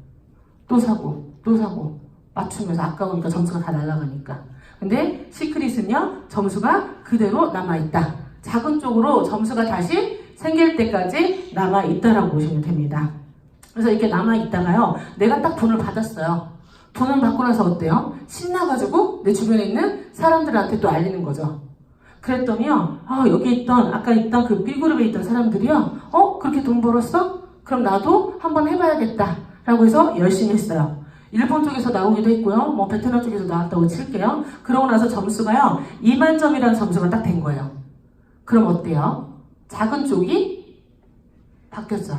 또 사고 또 사고 맞추면서 아까우니까 점수가 다 날아가니까. 근데 시크릿은요 점수가 그대로 남아있다. 작은 쪽으로 점수가 다시 생길 때까지 남아있다라고 보시면 됩니다. 그래서 이렇게 남아있다가요 내가 딱 돈을 받았어요. 돈을 받고 나서 어때요? 신나가지고 내 주변에 있는 사람들한테 또 알리는 거죠. 그랬더니요 여기 있던 아까 있던 그 B그룹에 있던 사람들이요 그렇게 돈 벌었어? 그럼 나도 한번 해봐야겠다 라고 해서 열심히 했어요. 일본 쪽에서 나오기도 했고요. 뭐 베트남 쪽에서 나왔다고 칠게요. 그러고 나서 점수가요 2만 점이라는 점수가 딱 된 거예요. 그럼 어때요? 작은 쪽이 바뀌었죠.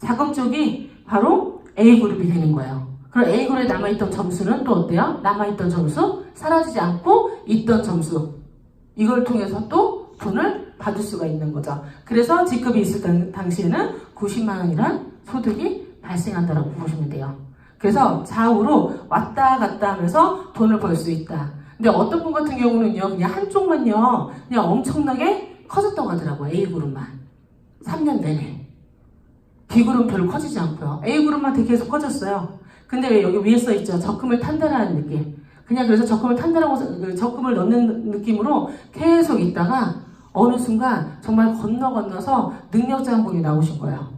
작은 쪽이 바로 A그룹이 되는 거예요. 그럼 A그룹에 남아있던 점수는 또 어때요? 남아있던 점수, 사라지지 않고 있던 점수. 이걸 통해서 또 돈을 받을 수가 있는 거죠. 그래서 직급이 있을 당시에는 90만 원이란 소득이 발생한다고 보시면 돼요. 그래서 좌우로 왔다 갔다 하면서 돈을 벌 수 있다. 근데 어떤 분 같은 경우는요, 그냥 한쪽만요, 그냥 엄청나게 커졌다고 하더라고요. A그룹만. 3년 내내. B그룹은 별로 커지지 않고요. A그룹만 되게 계속 커졌어요. 근데 왜 여기 위에 써있죠? 적금을 탄다라는 느낌. 그냥 그래서 적금을 탄다라고, 적금을 넣는 느낌으로 계속 있다가 어느 순간 정말 건너서 능력자 한 분이 나오신 거예요.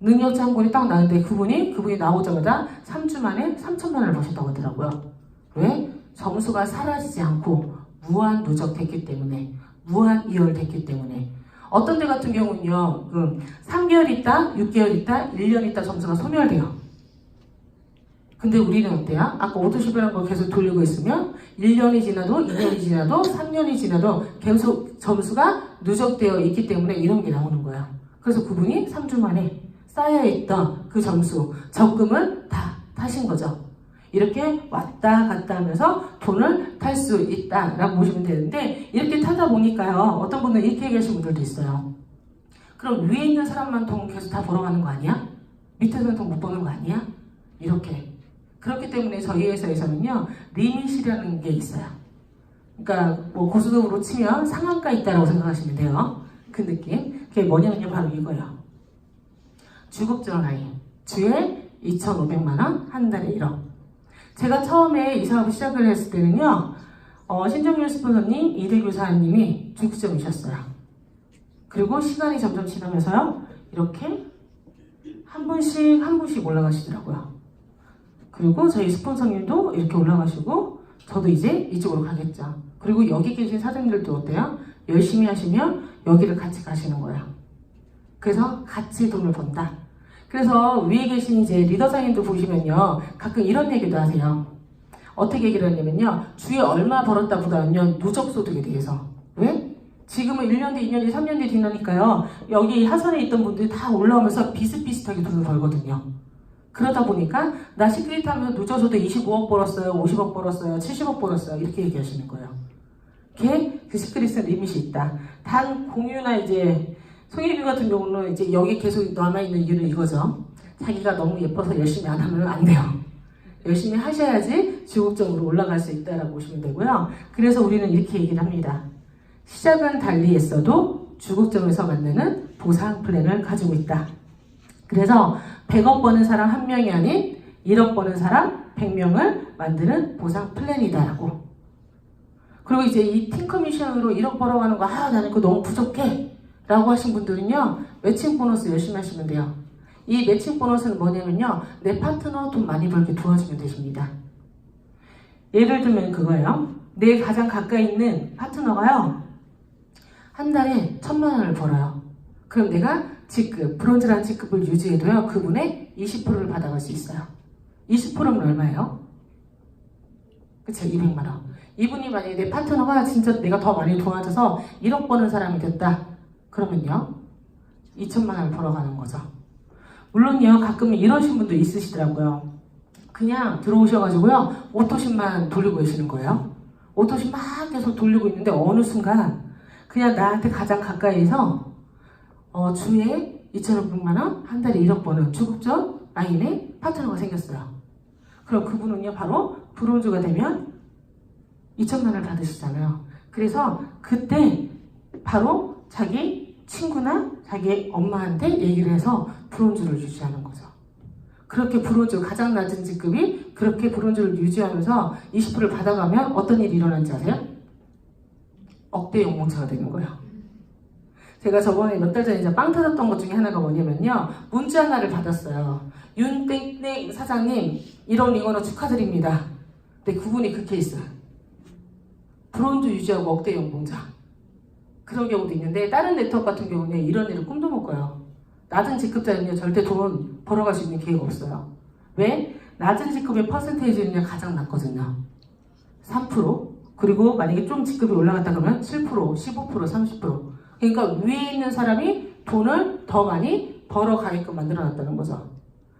능력자 한 분이 딱 나왔는데 그분이 나오자마자 3주 만에 3천만 원을 버셨다고 하더라고요. 왜? 점수가 사라지지 않고 무한 누적됐기 때문에, 무한 이월됐기 때문에. 어떤 데 같은 경우는요, 3개월 있다, 6개월 있다, 1년 있다 점수가 소멸돼요. 근데 우리는 어때요? 아까 오토쇼핑이라는 걸 계속 돌리고 있으면 1년이 지나도 2년이 지나도 3년이 지나도 계속 점수가 누적되어 있기 때문에 이런 게 나오는 거예요. 그래서 그분이 3주 만에 쌓여있던 그 점수, 적금을 다 타신 거죠. 이렇게 왔다 갔다 하면서 돈을 탈 수 있다라고 보시면 되는데 이렇게 타다 보니까요. 어떤 분은 이렇게 얘기하시는 분들도 있어요. 그럼 위에 있는 사람만 돈 계속 다 벌어가는 거 아니야? 밑에서는 돈 못 버는 거 아니야? 이렇게. 그렇기 때문에 저희 회사에서는요. 리밋이라는 게 있어요. 그러니까 뭐 고수동으로 치면 상한가 있다라고 생각하시면 돼요. 그 느낌. 그게 뭐냐면요. 바로 이거예요. 주급전 라인. 주에 2,500만 원, 한 달에 1억. 제가 처음에 이 사업을 시작을 했을 때는요. 신정률 스폰서님, 이대 교사님이 주급점이셨어요. 그리고 시간이 점점 지나면서요. 이렇게 한 분씩 올라가시더라고요. 그리고 저희 스폰서님도 이렇게 올라가시고 저도 이제 이쪽으로 가겠죠. 그리고 여기 계신 사장님들도 어때요? 열심히 하시면 여기를 같이 가시는 거예요. 그래서 같이 돈을 번다. 그래서 위에 계신 이제 리더사님도 보시면요. 가끔 이런 얘기도 하세요. 어떻게 얘기를 하냐면요. 주에 얼마 벌었다 보다는요. 누적소득에 대해서. 왜? 지금은 1년 뒤, 2년 뒤, 3년 뒤 지나니까요. 여기 하선에 있던 분들이 다 올라오면서 비슷비슷하게 돈을 벌거든요. 그러다 보니까 나 시크릿 하면서 누적소득 25억 벌었어요. 50억 벌었어요. 70억 벌었어요. 이렇게 얘기하시는 거예요. 그 시크릿은 리밋이 있다. 단 공유나 이제 송혜교 같은 경우는 이제 여기 계속 남아있는 이유는 이거죠. 자기가 너무 예뻐서 열심히 안 하면 안 돼요. 열심히 하셔야지 주급적으로 올라갈 수 있다라고 보시면 되고요. 그래서 우리는 이렇게 얘기를 합니다. 시작은 달리 했어도 주급점에서 만드는 보상 플랜을 가지고 있다. 그래서 100억 버는 사람 1명이 아닌 1억 버는 사람 100명을 만드는 보상 플랜이다라고. 그리고 이제 이 팀 커미션으로 1억 벌어가는 거 나는 그거 너무 부족해 라고 하신 분들은요. 매칭 보너스 열심히 하시면 돼요. 이 매칭 보너스는 뭐냐면요. 내 파트너 돈 많이 벌게 도와주면 되십니다. 예를 들면 그거예요. 내 가장 가까이 있는 파트너가요. 한 달에 1,000만 원을 벌어요. 그럼 내가 직급, 브론즈라는 직급을 유지해도요. 그분의 20%를 받아갈 수 있어요. 20%면 얼마예요? 그쵸? 200만 원. 이분이 만약에 내 파트너가 진짜 내가 더 많이 도와줘서 1억 버는 사람이 됐다. 그러면요. 2,000만 원을 벌어가는 거죠. 물론요, 가끔 이러신 분도 있으시더라고요. 그냥 들어오셔가지고요, 오토신만 돌리고 계시는 거예요. 오토신 막 계속 돌리고 있는데 어느 순간 그냥 나한테 가장 가까이서 주에 2,500만 원, 한 달에 1억 버는 주급적 라인의 파트너가 생겼어요. 그럼 그분은요, 바로 브론즈가 되면 2천만 원을 받으시잖아요. 그래서 그때 바로 자기 친구나 자기 엄마한테 얘기를 해서 브론즈를 유지하는 거죠. 그렇게 브론즈, 가장 낮은 직급이 그렇게 브론즈를 유지하면서 20%를 받아가면 어떤 일이 일어난지 아세요? 억대 용봉차가 되는 거예요. 제가 저번에 몇 달 전에 이제 빵 터졌던 것 중에 하나가 뭐냐면요, 문자 하나를 받았어요. 윤땡땡 사장님 1억 링언어 축하드립니다. 근데 그분이 그 케이스, 브론즈 유지하고 억대 연봉자, 그런 경우도 있는데, 다른 네트워크 같은 경우는 이런 일을 꿈도 못 꿔요. 낮은 직급자는요, 절대 돈 벌어갈 수 있는 기회가 없어요. 왜? 낮은 직급의 퍼센테이지는 가장 낮거든요. 3%. 그리고 만약에 좀 직급이 올라갔다 그러면 7%, 15%, 30%. 그러니까 위에 있는 사람이 돈을 더 많이 벌어가게끔 만들어놨다는 거죠.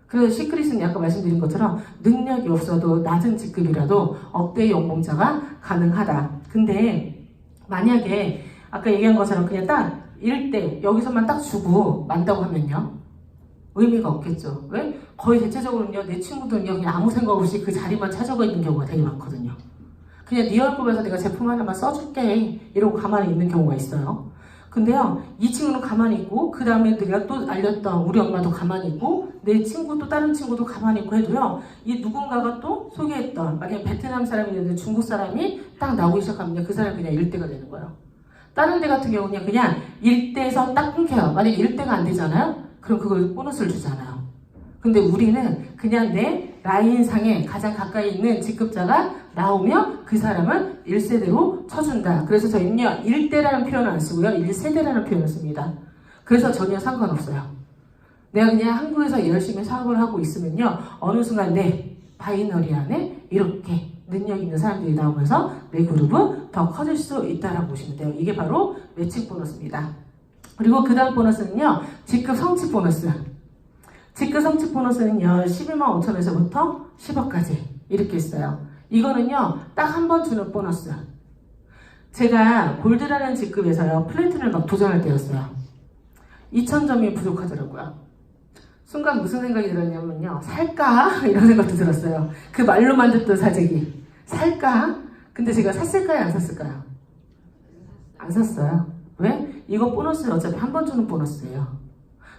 그래서 시크릿은 아까 말씀드린 것처럼 능력이 없어도 낮은 직급이라도 억대의 연봉자가 가능하다. 근데 만약에 아까 얘기한 것처럼 그냥 딱 1대 여기서만 딱 주고 만다고 하면요, 의미가 없겠죠. 왜? 거의 대체적으로는요, 내 친구들은요, 그냥 아무 생각 없이 그 자리만 찾아가 있는 경우가 되게 많거든요. 그냥 네 얼굴에서 내가 제품 하나만 써줄게 이러고 가만히 있는 경우가 있어요. 근데요, 이 친구는 가만히 있고, 그 다음에 내가 또 알렸던 우리 엄마도 가만히 있고, 내 친구 또 다른 친구도 가만히 있고 해도요, 이 누군가가 또 소개했던, 만약에 베트남 사람이든 중국 사람이 딱 나오기 시작하면 그 사람이 그냥 일대가 되는 거예요. 다른 데 같은 경우는 그냥 일대에서 딱 끊겨요. 만약에 일대가 안 되잖아요? 그럼 그걸 보너스를 주잖아요. 근데 우리는 그냥 내 라인상에 가장 가까이 있는 직급자가 나오면 그 사람은 1세대로 쳐준다. 그래서 저희는요, 1대라는 표현을 안 쓰고요, 1세대라는 표현을 씁니다. 그래서 전혀 상관없어요. 내가 그냥 한국에서 열심히 사업을 하고 있으면요, 어느 순간 내 바이너리 안에 이렇게 능력 있는 사람들이 나오면서 내 그룹은 더 커질 수 있다라고 보시면 돼요. 이게 바로 매칭 보너스입니다. 그리고 그 다음 보너스는요, 직급 성취 보너스. 직급 성취 보너스는요, 11만 5천에서부터 10억까지 이렇게 있어요. 이거는요, 딱 한 번 주는 보너스. 제가 골드라는 직급에서요, 플래티넘을 막 도전할 때였어요. 2,000점이 부족하더라고요. 순간 무슨 생각이 들었냐면요, 살까? 이런 생각도 들었어요. 그 말로만 듣던 사재기. 살까? 근데 제가 샀을까요? 안 샀을까요? 안 샀어요. 왜? 이거 보너스는 어차피 한 번 주는 보너스예요.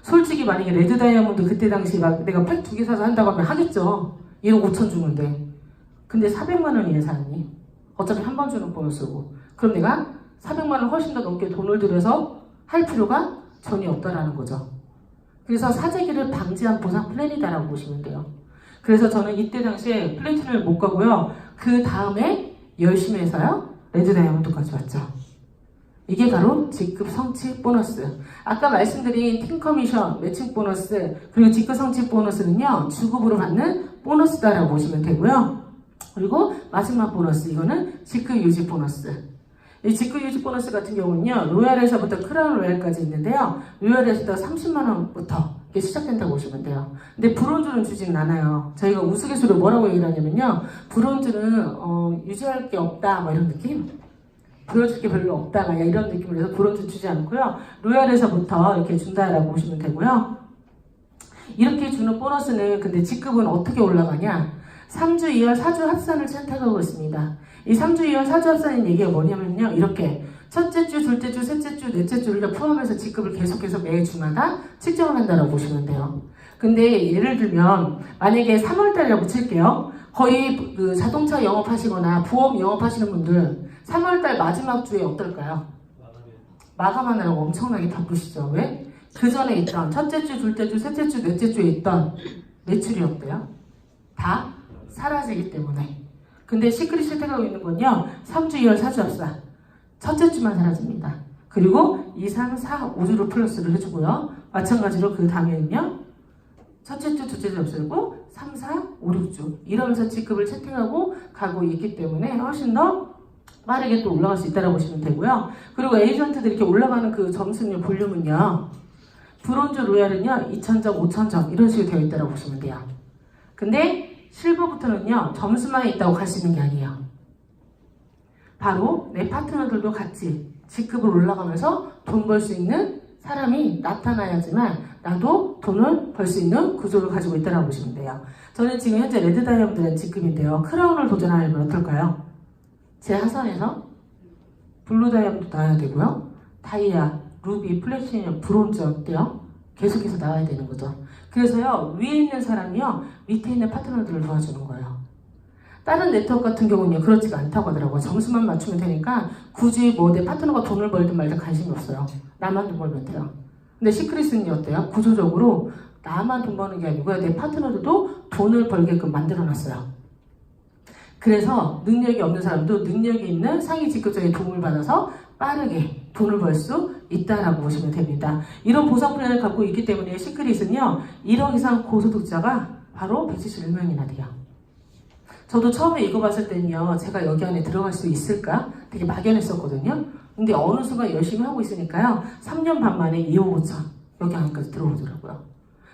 솔직히 만약에 레드 다이아몬드 그때 당시 막 내가 팩 2개 사서 한다고 하면 하겠죠. 1억 5천 주는데. 근데 400만 원이에요, 사장님. 어차피 한 번 주는 보너스고. 그럼 내가 400만 원 훨씬 더 넘게 돈을 들여서 할 필요가 전혀 없다라는 거죠. 그래서 사재기를 방지한 보상 플랜이다라고 보시면 돼요. 그래서 저는 이때 당시에 플래티넘을 못 가고요, 그 다음에 열심히 해서요, 레드 다이아몬드까지 왔죠. 이게 바로 직급 성취 보너스. 아까 말씀드린 팀 커미션, 매칭 보너스, 그리고 직급 성취 보너스는요, 주급으로 받는 보너스다라고 보시면 되고요. 그리고 마지막 보너스, 이거는 직급 유지 보너스. 이 직급 유지 보너스 같은 경우는요, 로얄에서부터 크라운 로얄까지 있는데요, 로얄에서부터 30만원부터 이게 시작된다고 보시면 돼요. 근데 브론즈는 주진 않아요. 저희가 우스갯소리로 뭐라고 얘기를 하냐면요, 브론즈는 유지할 게 없다, 뭐 이런 느낌? 보여줄 게 별로 없다, 막 이런 느낌으로 해서 브론즈 주지 않고요, 로얄에서부터 이렇게 준다라고 보시면 되고요. 이렇게 주는 보너스는 근데 직급은 어떻게 올라가냐? 3주, 2월, 4주 합산을 선택하고 있습니다. 이 3주, 2월, 4주 합산인 얘기가 뭐냐면요, 이렇게 첫째 주, 둘째 주, 셋째 주, 넷째 주를 포함해서 직급을 계속해서 매주마다 측정을 한다고 보시면 돼요. 근데 예를 들면 만약에 3월달이라고 칠게요. 거의 그 자동차 영업하시거나 보험 영업하시는 분들 3월달 마지막 주에 어떨까요? 마감하느라고 엄청나게 바쁘시죠. 왜? 그 전에 있던 첫째 주, 둘째 주, 셋째 주, 넷째 주에 있던 매출이 없대요. 다 사라지기 때문에. 근데 시크릿 실택하고 있는 건요, 3주, 2월, 4주 합산. 첫째 주만 사라집니다. 그리고 2, 3, 4, 5주로 플러스를 해주고요. 마찬가지로 그 다음에는요, 첫째 주, 둘째 주 없애고 3, 4, 5, 6주 이러면서 직급을 채팅하고 가고 있기 때문에 훨씬 더 빠르게 또 올라갈 수 있다고 보시면 되고요. 그리고 에이전트들이 이렇게 올라가는 그 점수율 볼륨은요, 브론즈 로얄은요 2,000점, 5,000점 이런 식으로 되어 있다고 보시면 돼요. 근데 실버부터는요 점수만 있다고 갈 수 있는 게 아니에요. 바로 내 파트너들도 같이 직급을 올라가면서 돈 벌 수 있는 사람이 나타나야지만 나도 돈을 벌 수 있는 구조를 가지고 있다고 보시면 돼요. 저는 지금 현재 레드 다이아몬드라는 직급인데요. 크라운을 도전하려면 어떨까요? 제 하선에서 블루 다이아몬드 나와야 되고요. 다이아, 루비, 플래티넘, 브론즈 어때요? 계속해서 나와야 되는 거죠. 그래서요 위에 있는 사람이요 밑에 있는 파트너들을 도와주는 거예요. 다른 네트워크 같은 경우는 그렇지가 않다고 하더라고요. 점수만 맞추면 되니까 굳이 뭐 내 파트너가 돈을 벌든 말든 관심이 없어요. 나만 돈 벌면 돼요. 근데 시크릿은 어때요? 구조적으로 나만 돈 버는 게 아니고요. 내 파트너들도 돈을 벌게끔 만들어놨어요. 그래서 능력이 없는 사람도 능력이 있는 상위 직급자의 도움을 받아서 빠르게 돈을 벌 수 있다라고 보시면 됩니다. 이런 보상 플랜을 갖고 있기 때문에 시크릿은요 1억 이상 고소득자가 바로 171명이나 돼요. 저도 처음에 읽어봤을 때는요 제가 여기 안에 들어갈 수 있을까 되게 막연했었거든요. 근데 어느 순간 열심히 하고 있으니까요 3년 반 만에 2억 5천 여기 안까지 들어오더라고요.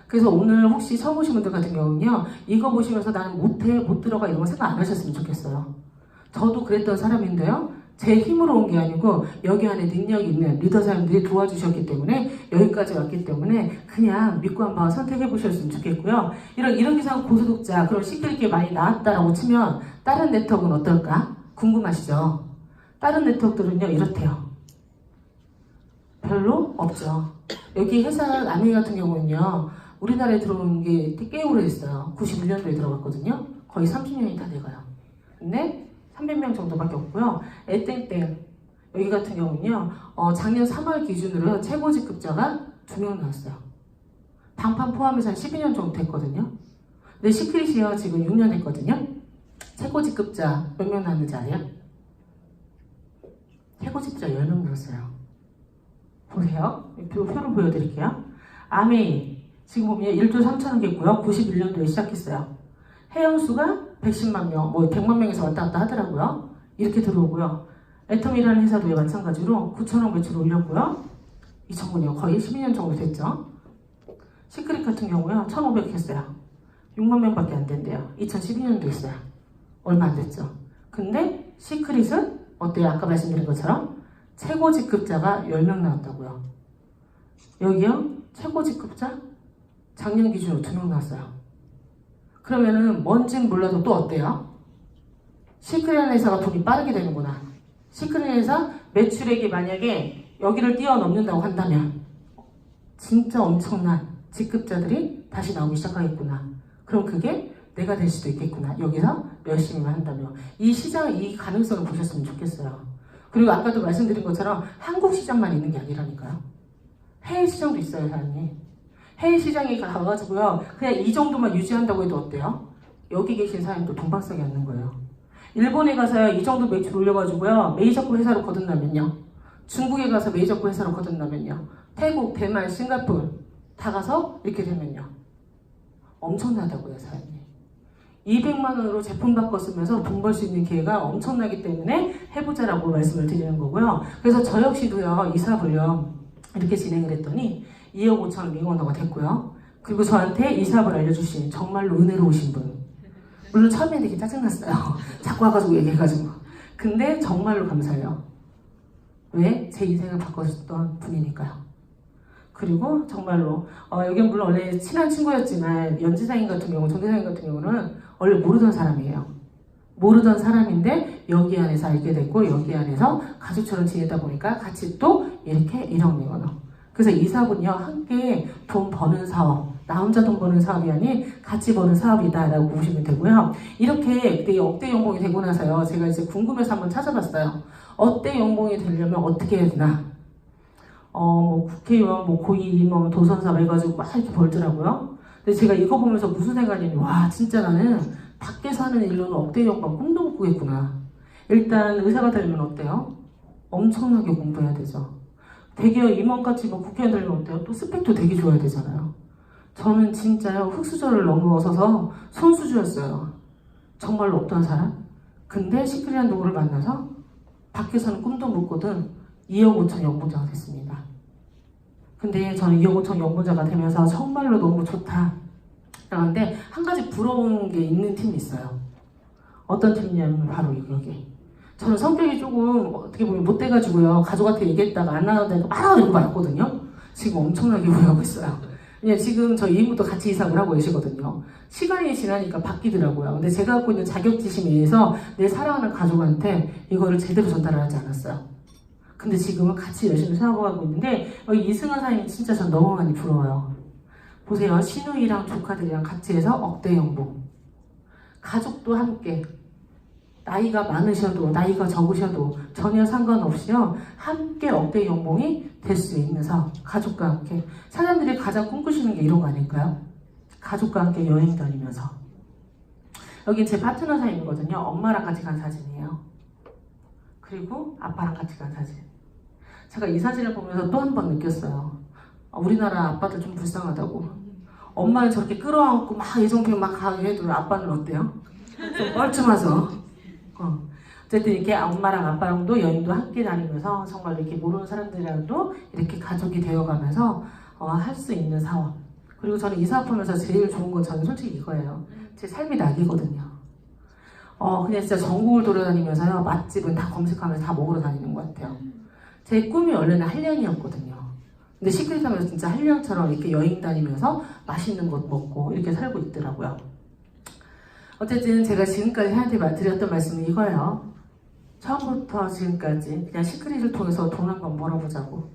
그래서 오늘 혹시 처음 오신 분들 같은 경우는요 이거 보시면서 나는 못해, 못 들어가 이런 거 생각 안 하셨으면 좋겠어요. 저도 그랬던 사람인데요 제 힘으로 온 게 아니고 여기 안에 능력 있는 리더 사람들이 도와주셨기 때문에 여기까지 왔기 때문에 그냥 믿고 한번 선택해 보셨으면 좋겠고요. 이런 이상 고소득자 그런 시크릿이 많이 나왔다라고 치면 다른 네트워크는 어떨까? 궁금하시죠? 다른 네트워크들은요 이렇대요. 별로 없죠. 여기 회사 남해 같은 경우는요 우리나라에 들어온 게 꽤 오래됐어요. 91년도에 들어갔거든요. 거의 30년이 다 돼가요. 근데 300명 정도밖에 없고요. 에땡땡 여기 같은 경우는요 작년 3월 기준으로 최고 직급자가 2명 나왔어요. 방판 포함해서 한 12년 정도 됐거든요. 근데 시크릿이요 지금 6년 됐거든요. 최고 직급자 몇 명 나왔는지 알아요? 최고 직급자 10명 나왔어요. 보세요. 표를 보여드릴게요. 아메이 지금 보면 1조 3천억 개고요. 91년도에 시작했어요. 회원수가 110만 명, 뭐 100만 명에서 왔다 갔다 하더라고요. 이렇게 들어오고요. 애텀이라는 회사도 마찬가지로 9천억 매출 올렸고요. 2009년 거의 12년 정도 됐죠. 시크릿 같은 경우요 1,500 했어요. 6만 명밖에 안 된대요. 2012년도 했어요. 얼마 안 됐죠. 근데 시크릿은 어때요? 아까 말씀드린 것처럼 최고 직급자가 10명 나왔다고요. 여기요 최고 직급자 작년 기준으로 2명 나왔어요. 그러면은 뭔진 몰라도 또 어때요? 시크릿 회사가 돈이 빠르게 되는구나. 시크릿 회사 매출액이 만약에 여기를 뛰어넘는다고 한다면 진짜 엄청난 직급자들이 다시 나오기 시작하겠구나. 그럼 그게 내가 될 수도 있겠구나. 여기서 열심히만 한다면. 이 시장, 이 가능성을 보셨으면 좋겠어요. 그리고 아까도 말씀드린 것처럼 한국 시장만 있는 게 아니라니까요. 해외 시장도 있어요, 사장님. 해외 시장에 가가지고요 그냥 이 정도만 유지한다고 해도 어때요? 여기 계신 사람도 동방석이 않는 거예요. 일본에 가서요 이 정도 매출 올려가지고요 메이저급 회사로 거듭나면요, 중국에 가서 메이저급 회사로 거듭나면요, 태국, 대만, 싱가포르 다 가서 이렇게 되면요 엄청나다고요. 사장님 200만 원으로 제품 바꿔 쓰면서 돈 벌 수 있는 기회가 엄청나기 때문에 해보자라고 말씀을 드리는 거고요. 그래서 저 역시도요 이 사업을요 이렇게 진행을 했더니 2억 5천 링원어가 됐고요. 그리고 저한테 이 사업을 알려주신 정말로 은혜로우신 분. 물론 처음에 되게 짜증났어요. 자꾸 와가지고 얘기해가지고. 근데 정말로 감사해요. 왜? 제 인생을 바꿔줬던 분이니까요. 그리고 정말로 여긴 물론 원래 친한 친구였지만 연지사님 같은 경우, 정대사님 같은 경우는 원래 모르던 사람이에요. 모르던 사람인데 여기 안에서 알게 됐고 여기 안에서 가족처럼 지내다 보니까 같이 또 이렇게 1억 링원어. 그래서 이 사업은요 함께 돈 버는 사업, 나 혼자 돈 버는 사업이 아닌 같이 버는 사업이다 라고 보시면 되고요. 이렇게 그때 억대 연봉이 되고 나서요 제가 이제 궁금해서 한번 찾아봤어요. 억대 연봉이 되려면 어떻게 해야 되나. 뭐 국회의원, 뭐 고위 임원, 도선사업 해가지고 막 이렇게 벌더라고요. 근데 제가 이거 보면서 무슨 생각이냐면 와 진짜 나는 밖에서 하는 일로는 억대 연봉 꿈도 못 꾸겠구나. 일단 의사가 되려면 어때요? 엄청나게 공부해야 되죠. 대기업 임원같이 뭐 국회의원 되려면 어때요? 또 스펙도 되게 좋아야 되잖아요. 저는 진짜요 흙수저를 넘어서서 손수주였어요. 정말로 없던 사람. 근데 시크릿한 누구를 만나서 밖에서는 꿈도 못 꾸던 2억 5천 연봉자가 됐습니다. 근데 저는 2억 5천 연구자가 되면서 정말로 너무 좋다. 그런데 한 가지 부러운 게 있는 팀이 있어요. 어떤 팀이냐면 바로 여기. 저는 성격이 조금 어떻게 보면 못돼가지고요. 가족한테 얘기했다가 안 나온다니까 막 이러고 말았거든요. 지금 엄청나게 후회하고 있어요. 왜냐면 지금 저 2인부터 같이 이사를 하고 계시거든요. 시간이 지나니까 바뀌더라고요. 근데 제가 갖고 있는 자격지심에 의해서 내 사랑하는 가족한테 이거를 제대로 전달을 하지 않았어요. 근데 지금은 같이 열심히 살아가고 있는데 여기 이승환 사장님 진짜 전 너무 많이 부러워요. 보세요. 신우이랑 조카들이랑 같이 해서 억대 연봉. 가족도 함께. 나이가 많으셔도 나이가 적으셔도 전혀 상관없이요. 함께 억대 연봉이 될 수 있는 사업. 가족과 함께. 사장님들이 가장 꿈꾸시는 게 이런 거 아닐까요? 가족과 함께 여행 다니면서. 여긴 제 파트너 사진이거든요. 엄마랑 같이 간 사진이에요. 그리고 아빠랑 같이 간 사진. 제가 이 사진을 보면서 또 한 번 느꼈어요. 우리나라 아빠들 좀 불쌍하다고. 엄마는 저렇게 끌어안고 막 애정표현 막 하게 해도 아빠는 어때요? 좀 뻘쭘하죠. 어쨌든 이렇게 엄마랑 아빠랑도 여행도 함께 다니면서 정말 이렇게 모르는 사람들이랑도 이렇게 가족이 되어가면서 할 수 있는 사업. 그리고 저는 이 사업하면서 제일 좋은 건 저는 솔직히 이거예요. 제 삶이 낙이거든요. 그냥 진짜 전국을 돌아다니면서요. 맛집은 다 검색하면서 다 먹으러 다니는 것 같아요. 제 꿈이 원래는 한량이었거든요. 근데 시크릿하면서 진짜 한량처럼 이렇게 여행 다니면서 맛있는 것 먹고 이렇게 살고 있더라고요. 어쨌든 제가 지금까지 하나님한테 드렸던 말씀은 이거예요. 처음부터 지금까지 그냥 시크릿을 통해서 돈 한번 벌어보자고.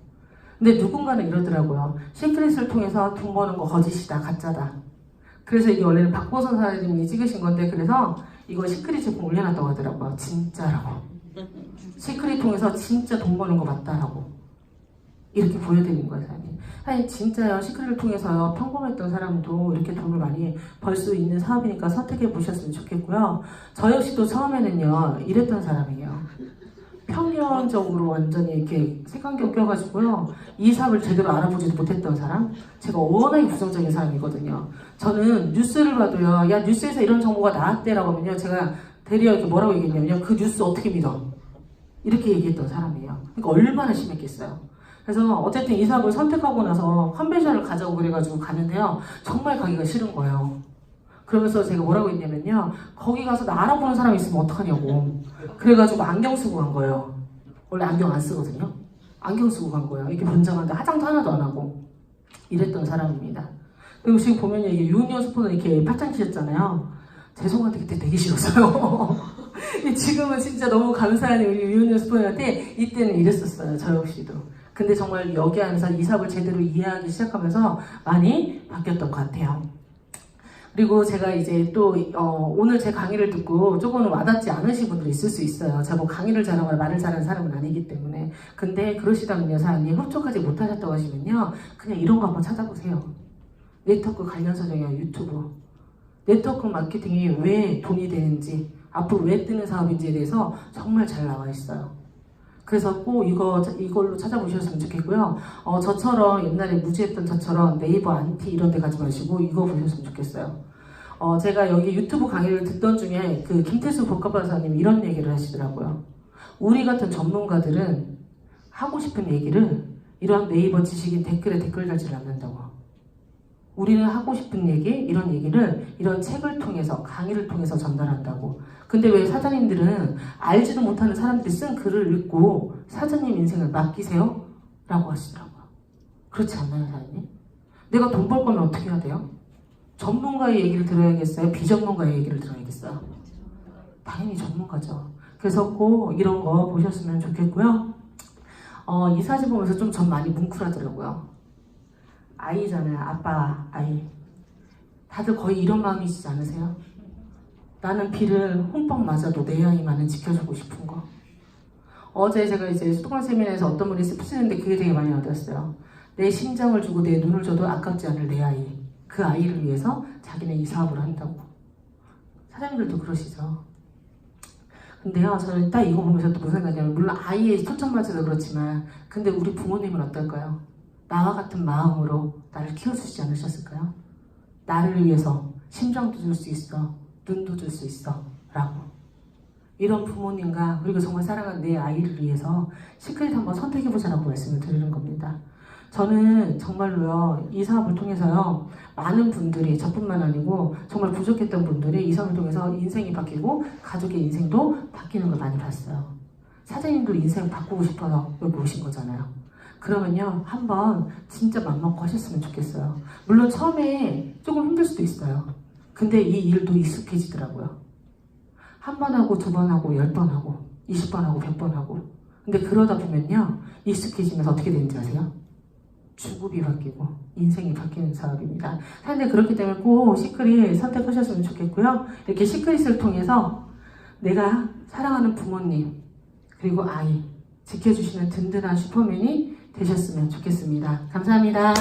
근데 누군가는 이러더라고요. 시크릿을 통해서 돈 버는 거 거짓이다, 가짜다. 그래서 이게 원래는 박보선 사장님이 찍으신 건데 그래서 이거 시크릿 제품 올려놨다고 하더라고요. 진짜라고. 시크릿 통해서 진짜 돈 버는 거 맞다라고. 이렇게 보여드린 거예요, 사장님. 사실 진짜요, 시크릿을 통해서요, 평범했던 사람도 이렇게 돈을 많이 벌 수 있는 사업이니까 선택해 보셨으면 좋겠고요. 저 역시도 처음에는요, 이랬던 사람이에요. 평면적으로 완전히 이렇게 색안경 껴가지고요, 이 사업을 제대로 알아보지도 못했던 사람? 제가 워낙에 부정적인 사람이거든요. 저는 뉴스를 봐도요, 야, 뉴스에서 이런 정보가 나왔대라고 하면요, 제가 대리어 이렇게 뭐라고 얘기했냐면요, 그 뉴스 어떻게 믿어? 이렇게 얘기했던 사람이에요. 그러니까 얼마나 심했겠어요. 그래서 어쨌든 이 사업을 선택하고 나서 컨벤션을 가자고 그래가지고 가는데요. 정말 가기가 싫은 거예요. 그러면서 제가 뭐라고 했냐면요. 거기 가서 나 알아보는 사람이 있으면 어떡하냐고. 그래가지고 안경 쓰고 간 거예요. 원래 안경 안 쓰거든요. 안경 쓰고 간 거예요. 이렇게 번장한데 화장도 하나도 안 하고. 이랬던 사람입니다. 그리고 지금 보면요. 이게 유니온 스포는 이렇게 팔짱 끼셨잖아요. 죄송한데 그때 되게 싫었어요. 지금은 진짜 너무 감사한 우리 유니온 스포한테 이때는 이랬었어요. 저 역시도. 근데 정말 여기 안에서 이 사업을 제대로 이해하기 시작하면서 많이 바뀌었던 것 같아요. 그리고 제가 이제 또 오늘 제 강의를 듣고 조금은 와닿지 않으신 분들이 있을 수 있어요. 제가 뭐 강의를 잘하거나 말을 잘하는 사람은 아니기 때문에. 근데 그러시다면요, 사장님 흡족하지 못하셨다고 하시면요, 그냥 이런 거 한번 찾아보세요. 네트워크 관련 서적이나 유튜브. 네트워크 마케팅이 왜 돈이 되는지, 앞으로 왜 뜨는 사업인지에 대해서 정말 잘 나와 있어요. 그래서 꼭 이걸로 찾아보셨으면 좋겠고요. 저처럼 옛날에 무지했던 저처럼 네이버 안티 이런 데 가지 마시고 이거 보셨으면 좋겠어요. 제가 여기 유튜브 강의를 듣던 중에 그 김태수 복합박사님이 이런 얘기를 하시더라고요. 우리 같은 전문가들은 하고 싶은 얘기를 이런 네이버 지식인 댓글에 댓글 달지를 않는다고. 우리는 하고 싶은 얘기, 이런 얘기를 이런 책을 통해서, 강의를 통해서 전달한다고. 근데 왜 사장님들은 알지도 못하는 사람들이 쓴 글을 읽고 사장님 인생을 맡기세요? 라고 하시더라고요. 그렇지 않나요, 사장님? 내가 돈 벌 거면 어떻게 해야 돼요? 전문가의 얘기를 들어야겠어요? 비전문가의 얘기를 들어야겠어요? 당연히 전문가죠. 그래서 꼭 이런 거 보셨으면 좋겠고요. 이 사진 보면서 좀 전 많이 뭉클하더라고요. 아이잖아요. 아빠, 아이. 다들 거의 이런 마음이시지 않으세요? 나는 비를 흠뻑 맞아도 내 아이만은 지켜주고 싶은 거. 어제 제가 이제 수도관 세미나에서 어떤 분이 쓰시는데 그게 되게 많이 와닿았어요. 내 심장을 주고 내 눈을 줘도 아깝지 않을 내 아이. 그 아이를 위해서 자기는 이 사업을 한다고. 사장님들도 그러시죠. 근데요, 저는 딱 이거 보면서 또 무슨 생각이냐면, 물론 아이에 초점 맞춰서 그렇지만, 근데 우리 부모님은 어떨까요? 나와 같은 마음으로 나를 키워주시지 않으셨을까요? 나를 위해서 심장도 줄 수 있어, 눈도 줄 수 있어 라고. 이런 부모님과 그리고 정말 사랑하는 내 아이를 위해서 시크릿 한번 선택해보자라고 말씀을 드리는 겁니다. 저는 정말로요, 이 사업을 통해서요, 많은 분들이, 저뿐만 아니고 정말 부족했던 분들이 이 사업을 통해서 인생이 바뀌고 가족의 인생도 바뀌는 걸 많이 봤어요. 사장님도 인생 바꾸고 싶어서 여기 오신 거잖아요. 그러면요, 한번 진짜 맘먹고 하셨으면 좋겠어요. 물론 처음에 조금 힘들 수도 있어요. 근데 이 일도 익숙해지더라고요. 한 번 하고, 두 번 하고, 10번 하고, 20번 하고, 100번 하고. 근데 그러다 보면요, 익숙해지면서 어떻게 되는지 아세요? 주급이 바뀌고 인생이 바뀌는 사업입니다. 근데 그렇기 때문에 꼭 시크릿 선택하셨으면 좋겠고요. 이렇게 시크릿을 통해서 내가 사랑하는 부모님 그리고 아이 지켜주시는 든든한 슈퍼맨이 되셨으면 좋겠습니다. 감사합니다.